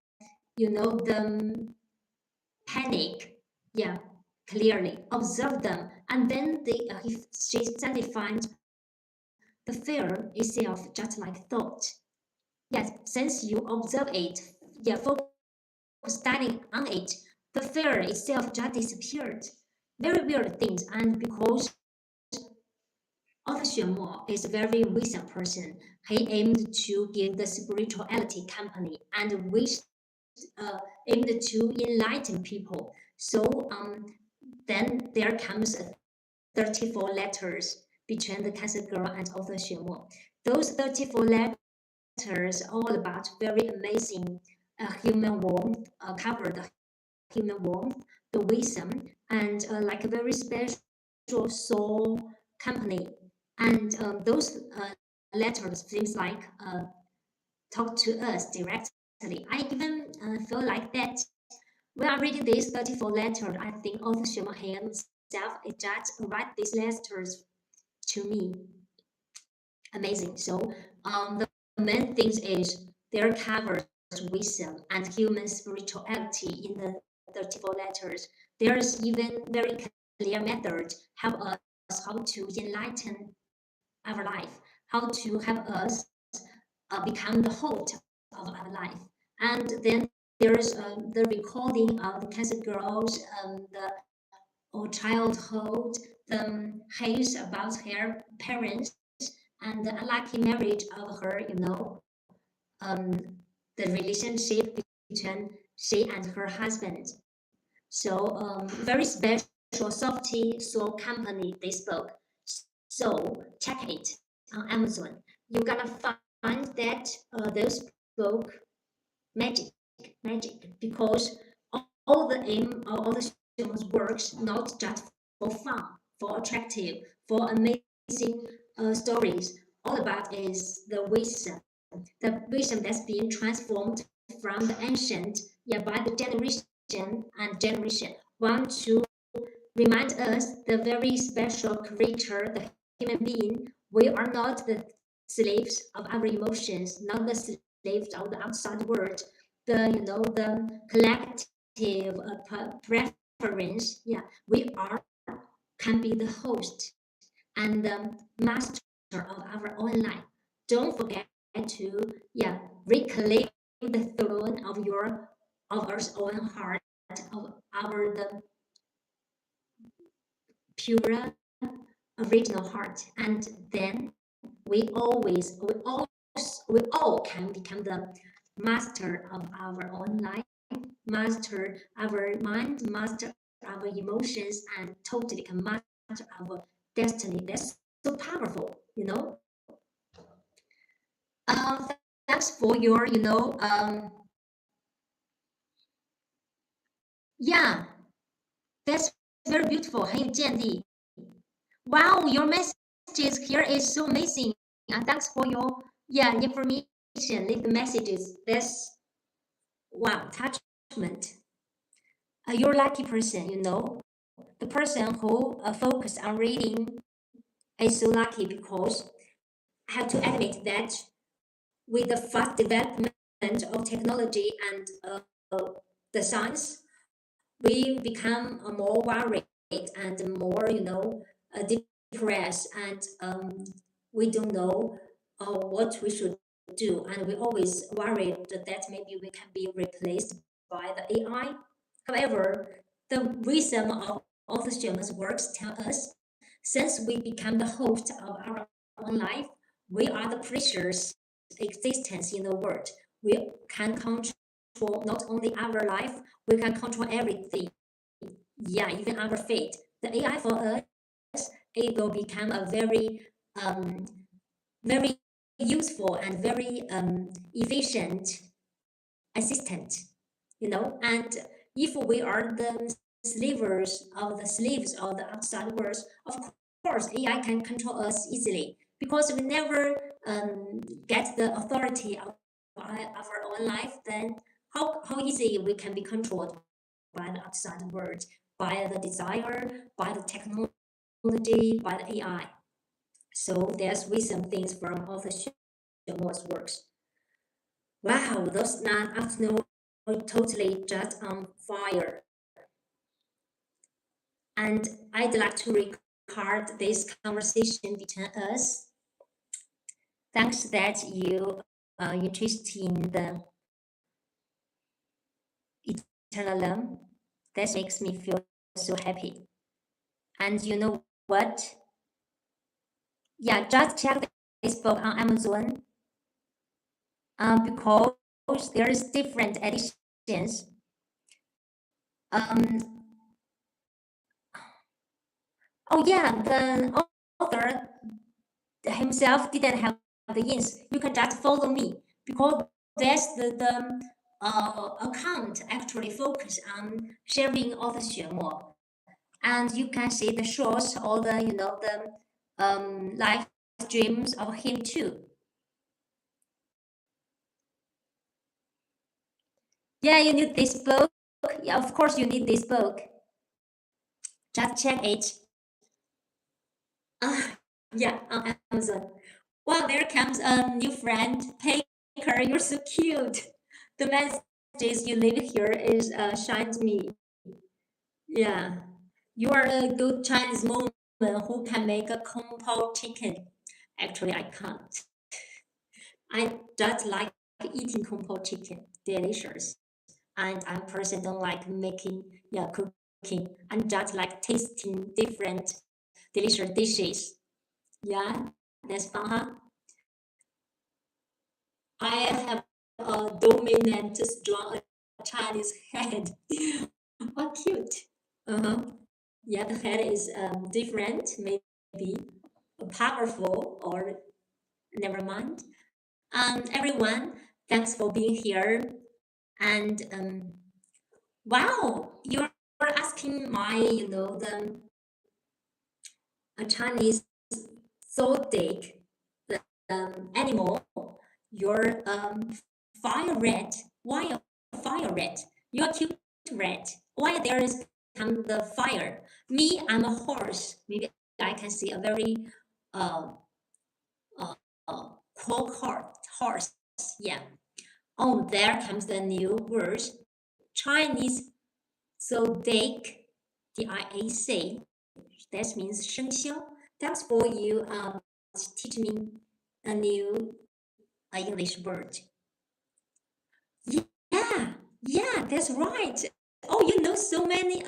panic. Yeah, clearly observe them, and then she suddenly finds the fear itself just like thought. Yes, since you observe it, yeah, focus studying on it, the fear itself just disappeared. Very weird things, and because Arthur Xuemo is a very wisdom person, he aimed to give the spirituality company and wished aimed to enlighten people. So then there comes 34 letters between the cancer girl and Arthur Xuemo. Those 34 letters all about very amazing human warmth, cover the human warmth, the wisdom, and like a very special soul company. And those letters seems like talk to us directly. I even feel like that when I'm reading these 34 letters, I think author Xuemo himself is just write these letters to me. Amazing. So the main things is there covers wisdom and human spirituality in the 34 letters. There is even very clear method help how to enlighten our life, how to help us become the host of our life. And then there's the recording of the cancer girls, the or childhood, the haze about her parents, and the unlucky marriage of her, um, the relationship between she and her husband. So very special softy soul company they spoke. So check it on Amazon. You're gonna find that those spoke magic, magic, because all the aim of all the shows works not just for fun, for attractive, for amazing stories. All about is the wisdom that's being transformed from the ancient, yeah, by the generation and generation. Want to remind us the very special creature, the human being. We are not the slaves of our emotions, not the slaves of the outside world. The collective preference. Yeah, we are can be the host and the master of our own life. Don't forget to, yeah, reclaim the throne of our own heart, of our the pure original heart, and then we all can become the master of our own life, master our mind, master our emotions, and totally can master our destiny. That's so powerful, um thanks for your, yeah, that's very beautiful, 很有见地. Wow, your messages here is so amazing. And thanks for your, yeah, information. Leave the messages. That's, wow, attachment. You're a lucky person, The person who focus on reading is so lucky, because I have to admit that with the fast development of technology and the science, we become more worried and more, depressed, and we don't know what we should do, and we always worried that maybe we can be replaced by the AI. However, the wisdom of author Xuemo's works tell us, since we become the host of our own life, we are the precious existence in the world. We can control not only our life, we can control everything. Yeah, even our fate. The AI for us, it will become a very, very useful and very efficient assistant, And if we are the slaves of the outside world, of course, AI can control us easily, because we never get the authority of our own life. Then how easy we can be controlled by the outside world, by the desire, by the technology, by the AI. So there's wisdom things from all the Xuemo's works. Wow, those afternoon are totally just on fire. And I'd like to record this conversation between us. Thanks that you interested in the eternal love. That makes me feel so happy. And you know what? Yeah, just check this book on Amazon, because there is different editions. Oh yeah, the author himself didn't have the inks. You can just follow me, because that's the account actually focus on sharing author Xuemo, and you can see the shorts, all the the live streams of him too. Yeah, you need this book. Yeah, of course you need this book. Just check it. Yeah, on Amazon. Wow, there comes a new friend, Paker. You're so cute. The messages you leave here is shines me. Yeah, you are a good Chinese mom. who can make a kung pao chicken. Actually, I can't. I just like eating kung pao chicken, delicious. And I personally don't like making, yeah, cooking. I just like tasting different delicious dishes. Yeah, that's fun, huh? I have a dominant, strong Chinese head. Oh, cute. Uh-huh. Yeah, the head is different, maybe powerful, or never mind. Everyone, thanks for being here. And wow, you're asking my, the Chinese zodiac animal. You're fire red. Why a fire red? You're cute red. Why there is come the fire? Me, I'm a horse. Maybe I can see a very uh, uh, cold horse. Yeah. Oh, there comes the new word. Chinese zodiac. DIAC. That means 生肖. Thanks for you teaching me a new English word. Yeah, yeah, that's right. Oh, you know so many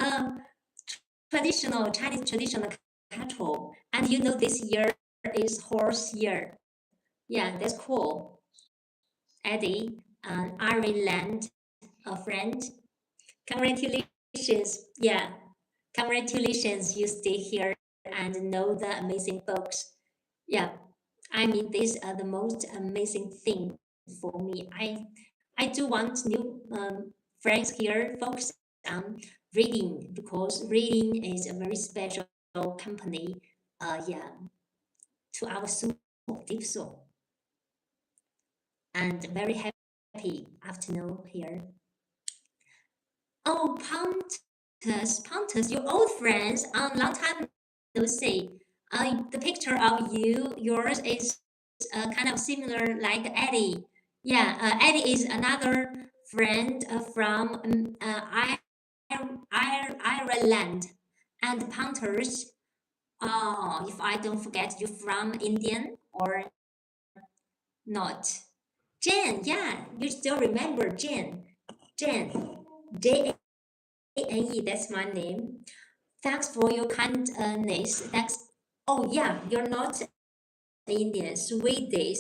traditional Chinese traditional cattle, and you know this year is horse year. Yeah, that's cool. Eddie, Ireland, a friend. Congratulations. Yeah, congratulations. You stay here and know the amazing folks. Yeah, I mean, these are the most amazing thing for me. I do want new friends here, folks, reading, because reading is a very special company. Yeah, to our soul, deep soul, and very happy afternoon here. Oh, Pontus, your old friends, long time no see. The picture of yours is kind of similar like Eddie. Yeah, Eddie is another friend from Ireland, and Pontus. Oh, if I don't forget, you from Indian or not? Jen, yeah, you still remember Jen. Jen, J-A-N-E, that's my name. Thanks for your kindness. Thanks. Oh yeah, you're not Indian, Swedish,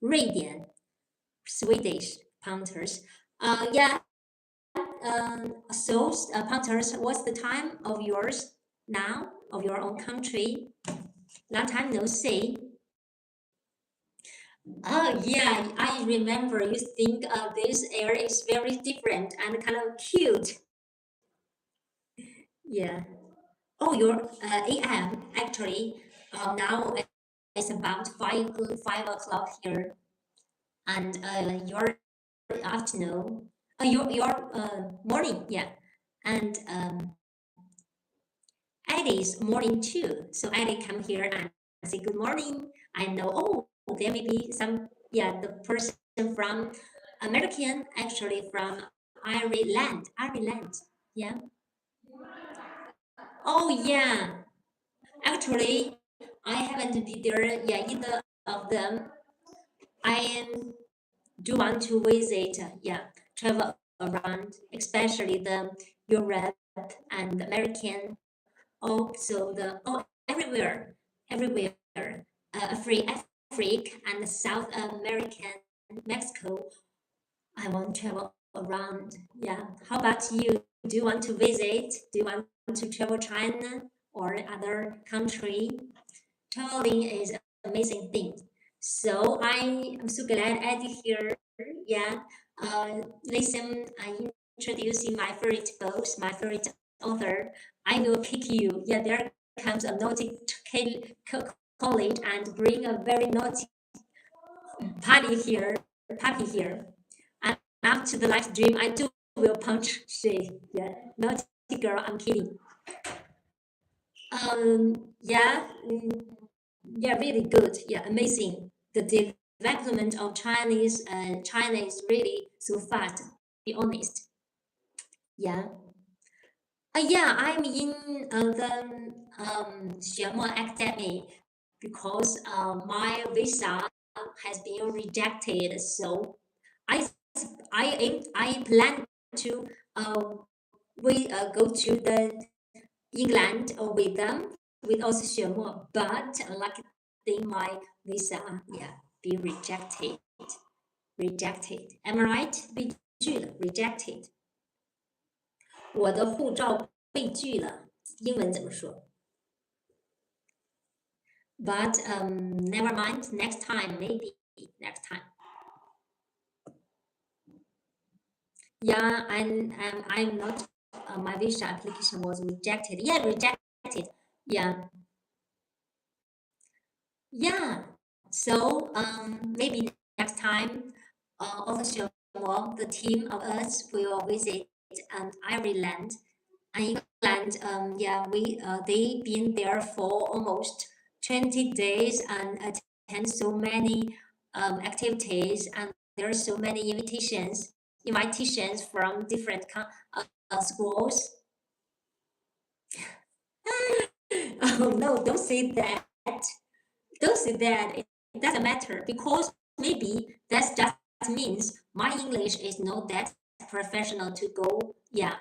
Radiant, Swedish Panthers. Yeah. So Panthers, what's the time of yours now of your own country? Long time no see. Oh yeah, I remember. You think this air is very different and kind of cute. Yeah. Oh, your AM actually. Now it's about five o'clock here, and your afternoon. Your morning. Yeah, and Eddie's morning too. So Eddie come here and say good morning. I know. Oh, there may be some. Yeah, the person from American actually from Ireland. Ireland. Yeah. Oh yeah. Actually, I haven't been there yet either of them. I do want to visit, yeah, travel around, especially the Europe and American, also the everywhere, Africa and South American, Mexico. I want to travel around. Yeah. How about you? Do you want to visit? Do you want to travel China or other country? Traveling is an amazing thing. So I am so glad Eddie here. Yeah. Listen, I introducing my favorite books, my favorite author. I will kick you. Yeah, there comes a naughty college and bring a very naughty party here, puppy here. And after the live stream, I do will punch she. Yeah, naughty girl. I'm kidding. Yeah, yeah, really good. Yeah, amazing. The development of Chinese China is really so fast. Be honest. Yeah. Yeah, I'm in the Xuemo Academy because my visa has been rejected. So I I plan to we go to the England with them with also Xuemo, but luckily my visa be rejected. Am I right? 被拒了 rejected。我的护照被拒了，英文怎么说？But never mind. Next time, maybe next time. Yeah, I'm not. My visa application was rejected. Yeah, rejected. Yeah, yeah. So maybe next time, also the team of us will visit Ireland and England. Yeah, we they been there for almost 20 days and attend so many activities, and there are so many invitations from different schools. Oh no, don't say that. Don't say that. It doesn't matter because maybe that just means my English is not that professional to go, yeah,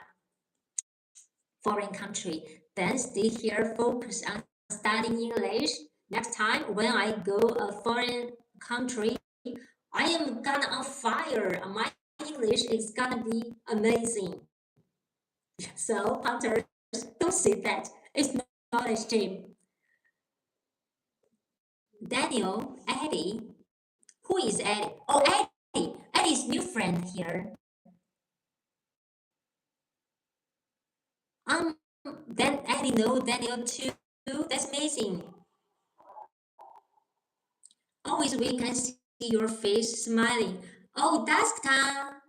foreign country. Then stay here, focus on studying English. Next time when I go a foreign country, I am gonna on fire. My English is gonna be amazing. So hunters, don't say that. It's not a shame. Daniel, Eddie, who is Eddie? Oh, Eddie. Eddie's new friend here. Um, then Eddie know Daniel too. That's amazing. Always we can see your face smiling. Oh, that's time.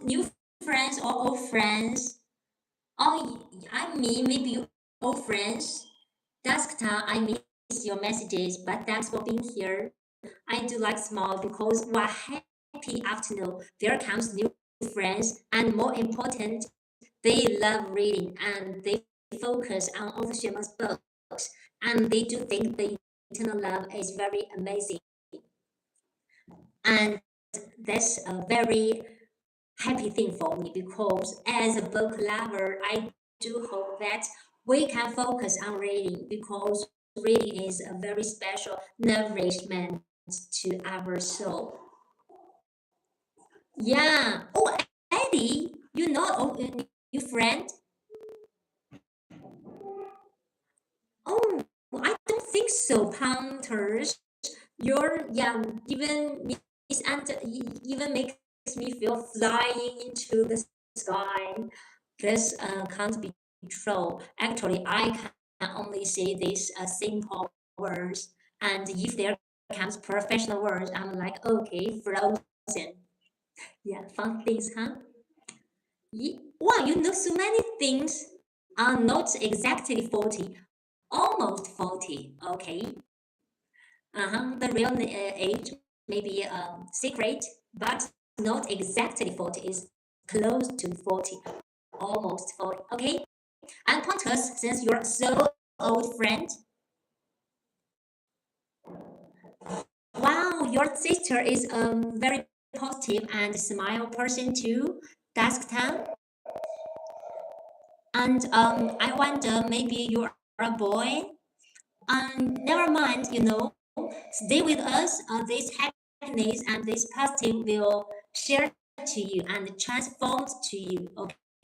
New friends or old friends? Oh, I mean maybe you old friends. Dusk time, I miss your messages, but thanks for being here. I do like small because what happy afternoon. There comes new friends, and more important, they love reading and they focus on all the famous books, and they do think the eternal love is very amazing. And that's a very happy thing for me because as a book lover, I do hope that we can focus on reading because reading is a very special nourishment to our soul. Yeah. Oh, Eddie, you know, your friend. Oh, I don't think so, Hunters. You're yeah, even even makes me feel flying into the sky. This can't be true. Actually, I can only say these simple words, and if there comes professional words, I'm like, okay, frozen. Yeah, fun things, huh? Wow, you know so many things. Are not exactly 40, almost 40. Okay. The real age may be secret, but not exactly 40. Is close to 40, almost 40. Okay. And Pontus, since you're so old friend, wow, your sister is very positive and smile person too. Dusk time. And I wonder maybe you're a boy. Never mind, stay with us. This happiness and this positive will share to you and transform to you.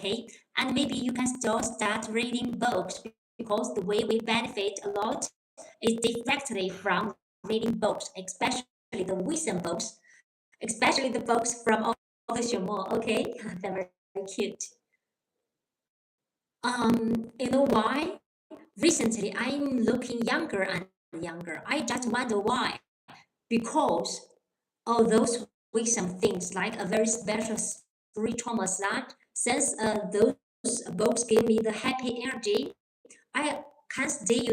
Okay, and maybe you can still start reading books because the way we benefit a lot is directly from reading books, especially the wisdom books, especially the books from all the Xuemo. Okay, they're very cute. You know why? Recently, I'm looking younger and younger. I just wonder why. Because all those wisdom things like a very special spiritual massage, since those books give me the happy energy, I can stay,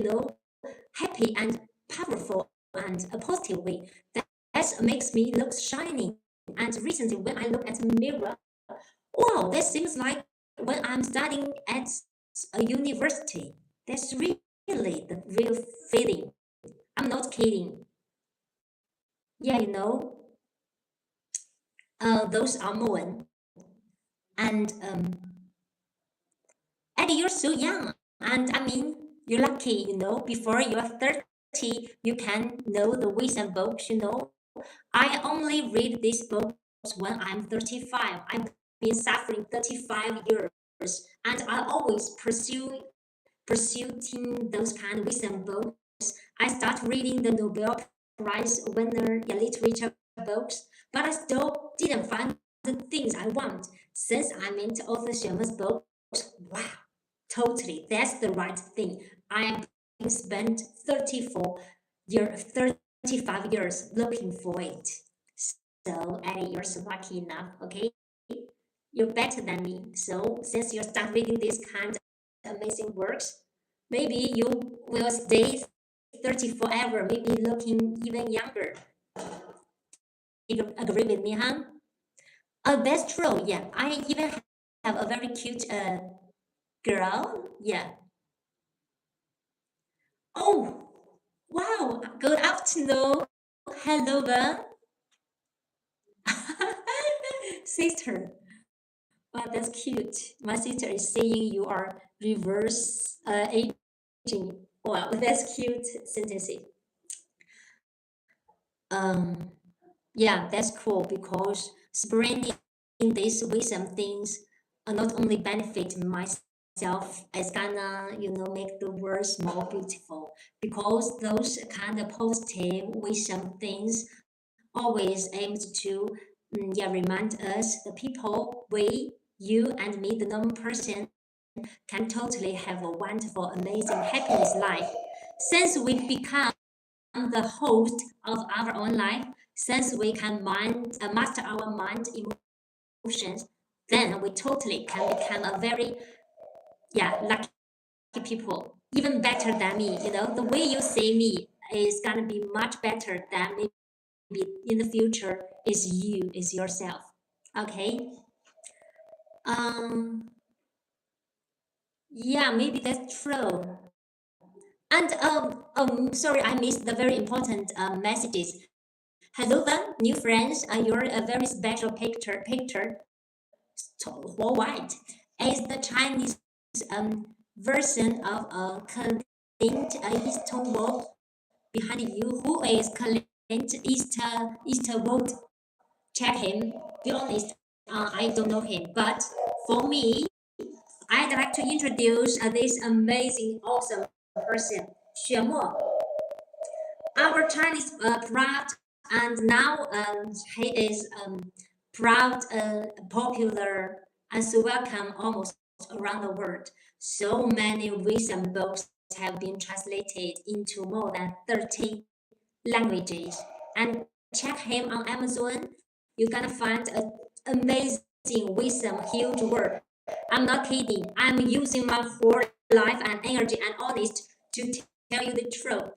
happy and powerful and a positive way. That makes me look shiny. And recently, when I look at the mirror, wow, that seems like when I'm studying at a university. That's really the real feeling. I'm not kidding. Yeah, those are Moen. And Eddie, you're so young. And I mean, you're lucky, before you're 30, you can know the wisdom books. I only read these books when I'm 35. I've been suffering 35 years, and I always pursuing those kind of wisdom books. I start reading the Nobel Prize winner literature books, but I still didn't find the things I want. Since I met author Xuemo's books, wow, totally, that's the right thing. I have spent 35 years looking for it. So, Eddie, you're so lucky enough, okay? You're better than me. So, since you start reading these kind of amazing works, maybe you will stay 30 forever, maybe looking even younger. You agree with me, huh? Oh, that's true. Yeah, I even have a very cute girl. Yeah. Oh, wow. Good afternoon. Hello, Ben. Sister. Wow, that's cute. My sister is saying you are reverse aging. Wow, that's cute sentence. Um, yeah, that's cool because spreading these wisdom things not only benefit myself, it's gonna, make the world more beautiful because those kind of positive wisdom things always aims to remind us the people you and me, the normal person, can totally have a wonderful, amazing, happiness life. Since we become the host of our own life, since we can master our mind emotions, then we totally can become a very lucky people, even better than me. The way you see me is gonna be much better than maybe in the future is yourself. Okay. Um. Yeah, maybe that's true. And sorry, I missed the very important messages. Hello, Van, new friends. You're a very special picture. White is the Chinese version of Clint Eastwood behind you. Who is Clint Eastwood? Check him. Be honest, I don't know him. But for me, I'd like to introduce this amazing, awesome person, Xuemo, our Chinese proud, and now he is proud, popular, and so welcome almost around the world. So many recent books have been translated into more than 30 languages. And check him on Amazon. You're gonna find an amazing wisdom, huge work. I'm not kidding. I'm using my whole life and energy and honest to tell you the truth.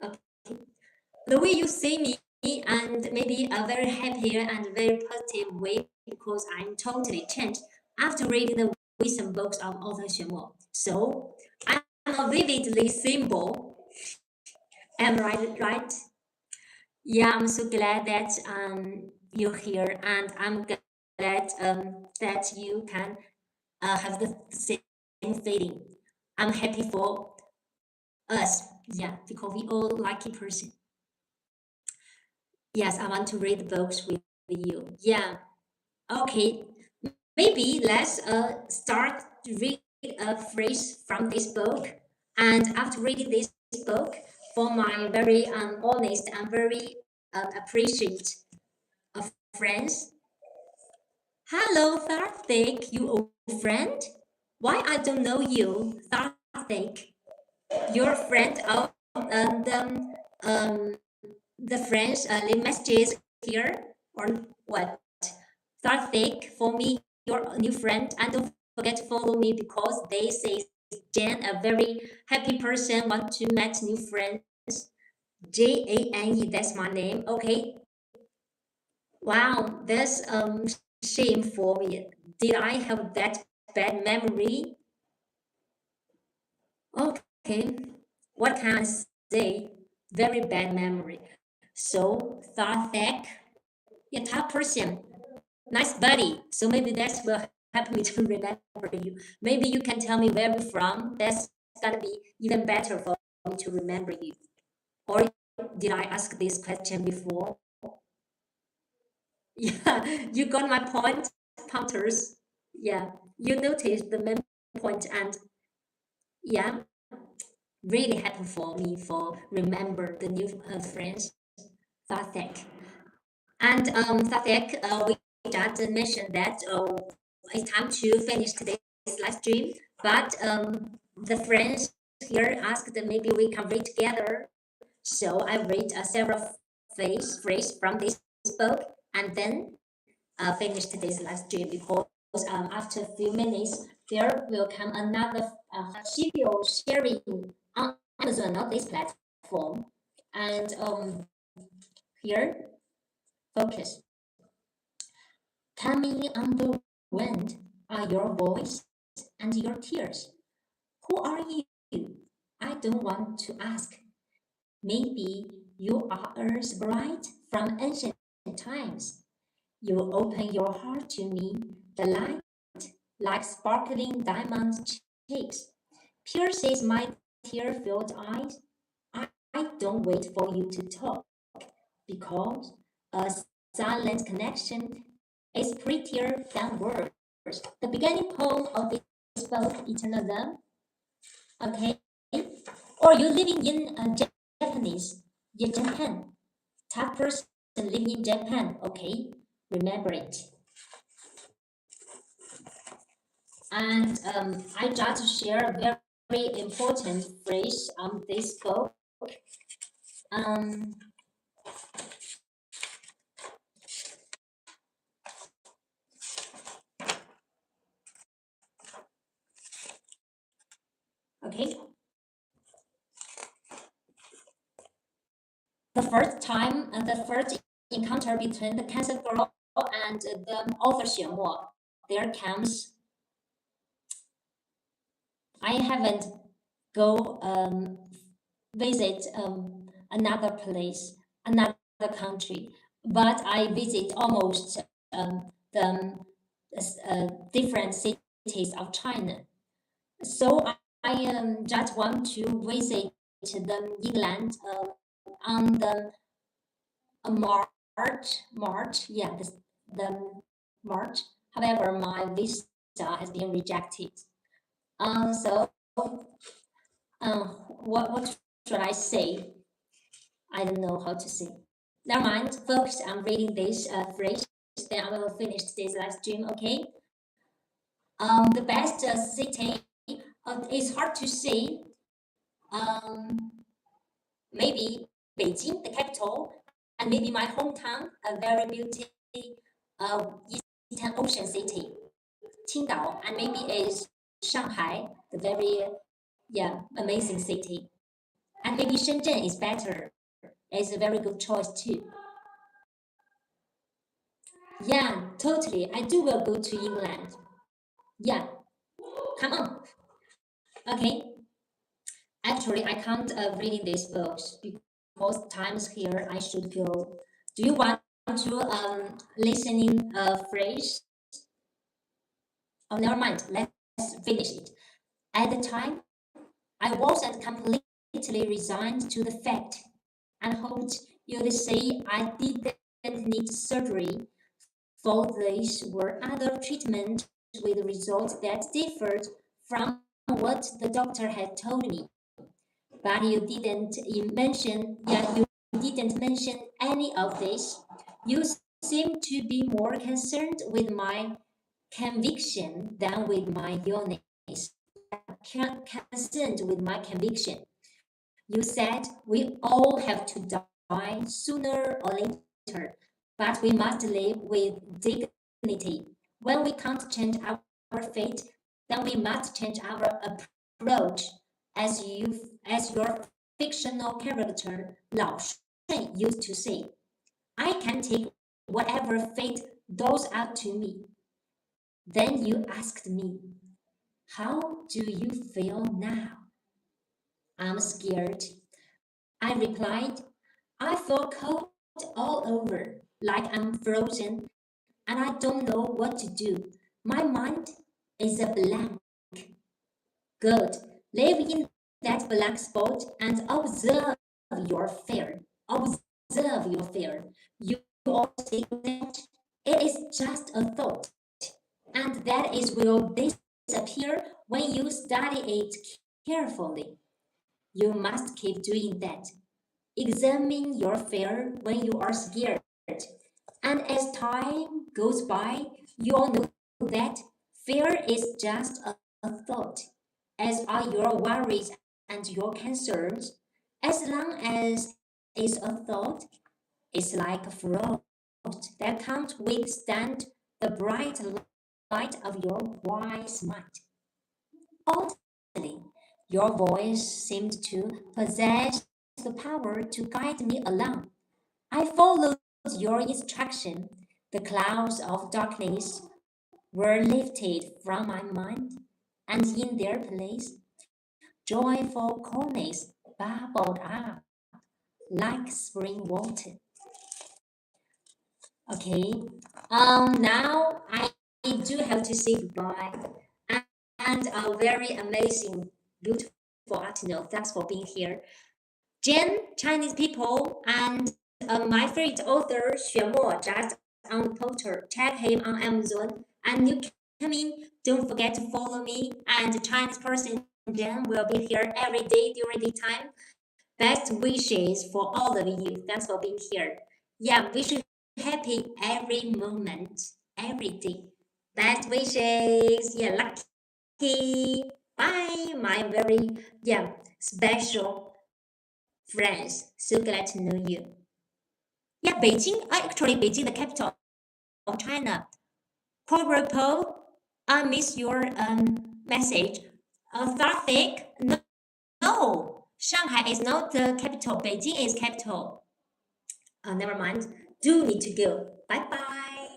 Okay. The way you see me and maybe a very happier and very positive way because I'm totally changed after reading the wisdom books of author Xuemo. So I'm a vividly symbol. Am I right? Yeah, I'm so glad that you're here, and I'm glad that you can have the same feeling. I'm happy for us, yeah, because we all lucky person. Yes, I want to read the books with you. Yeah, okay. Maybe let's start to read a phrase from this book, and after reading this book, for my very honest and very appreciate of friends. Hello, Tharthik, you old friend. Why I don't know you, Tharthik? Your friend of um, the French leave messages here or what? Tharthik, for me, your new friend, and don't forget to follow me because they say Jan, a very happy person, want to meet new friends. Jane, that's my name. Okay. Wow, that's shame for me. Did I have that bad memory. Okay, what can I say? Very bad memory. So thought that, yeah, top person, nice buddy. So maybe that will help me to remember you. Maybe you can tell me where you're from. That's gonna be even better for me to remember you. Or did I ask this question before? Yeah, you got my point, punters. Yeah, you noticed the main point, and yeah, really helpful for me for remember the new friends. Thatek. And Thatek, we just mentioned that it's time to finish today's live stream, but the friends here asked that maybe we can read together. So I read several phrase from this book and then finish today's live stream because after a few minutes there will come another video sharing on Amazon on this platform. And here, focus. Coming on the wind are your voice and your tears. Who are you? I don't want to ask. Maybe you are Earth's bride from ancient times. You open your heart to me, the light, like sparkling diamond cheeks, pierces my tear-filled eyes. I don't wait for you to talk because a silent connection is prettier than words. The beginning poem of this book, Eternal Love, okay? Or you living in Japanese, in Japan, top person living in Japan, okay? Remember it. And I just share a very important phrase on this book. Um, okay. The first encounter between the cancer girl and the author Xuemo, there comes. I haven't go visit another place, another country, but I visit almost the different cities of China. So I just want to visit the England on the March, yeah, the March. However, my visa has been rejected. So what should I say? I don't know how to say. Never mind. Focus on reading this phrase. Then I will finish today's live stream. Okay. The best city. It's hard to say. Um, maybe Beijing, the capital, and maybe my hometown, a very beautiful Eastern Ocean city, Qingdao, and maybe is Shanghai, the very amazing city, and maybe Shenzhen is better. It's a very good choice too. Yeah, totally. I do will go to England. Yeah, come on. Okay. Actually, I can't reading these books because times here I should go. Do you want to listening a phrase? Oh, never mind. Let's finish it. At the time, I wasn't completely resigned to the fact and hoped you'd say I didn't need surgery. For these were other treatments with results that differed from what the doctor had told me. But you didn't mention, yeah, you didn't mention any of this. You seem to be more concerned with my conviction than with my illness. Concerned with my conviction. You said we all have to die sooner or later, but we must live with dignity. When we can't change our fate, then we must change our approach, as your fictional character Lao Shen used to say. I can take whatever fate doles out to me. Then you asked me, how do you feel now? I'm scared. I replied, I feel cold all over, like I'm frozen, and I don't know what to do. My mind is a blank. Good. Live in that blank spot and observe your fear. Observe your fear. You all see that it is just a thought, and that is will disappear when you study it carefully. You must keep doing that. Examine your fear when you are scared. And as time goes by, you all know that fear is just a thought, as are your worries and your concerns. As long as it's a thought, it's like a frost that can't withstand the bright light of your wise mind. Oddly, your voice seemed to possess the power to guide me along. I followed your instruction. The clouds of darkness were lifted from my mind, and in their place, joyful calmness bubbled up like spring water. Okay, now I do have to say goodbye, and a very amazing, beautiful afternoon. Thanks for being here. Jen, Chinese people, and my favorite author, Xuemo, just on the poster. Check him on Amazon. And you coming, don't forget to follow me. And the Chinese person, Jen, will be here every day during the time. Best wishes for all of you. Thanks for being here. Yeah, wish you happy every moment, every day. Best wishes. Yeah, lucky. Bye, my very special friends. So glad to know you. Yeah, Beijing. Actually, Beijing, the capital of China. Apropos, I miss your message. Traffic? No, no. Shanghai is not the capital. Beijing is capital. Never mind. Do need to go. Bye bye.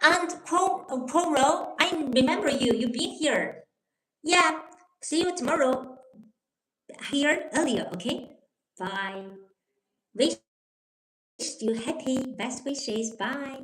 And Coro, I remember you. You've been here. Yeah. See you tomorrow. Here earlier. Okay. Bye. Wish you happy. Best wishes. Bye.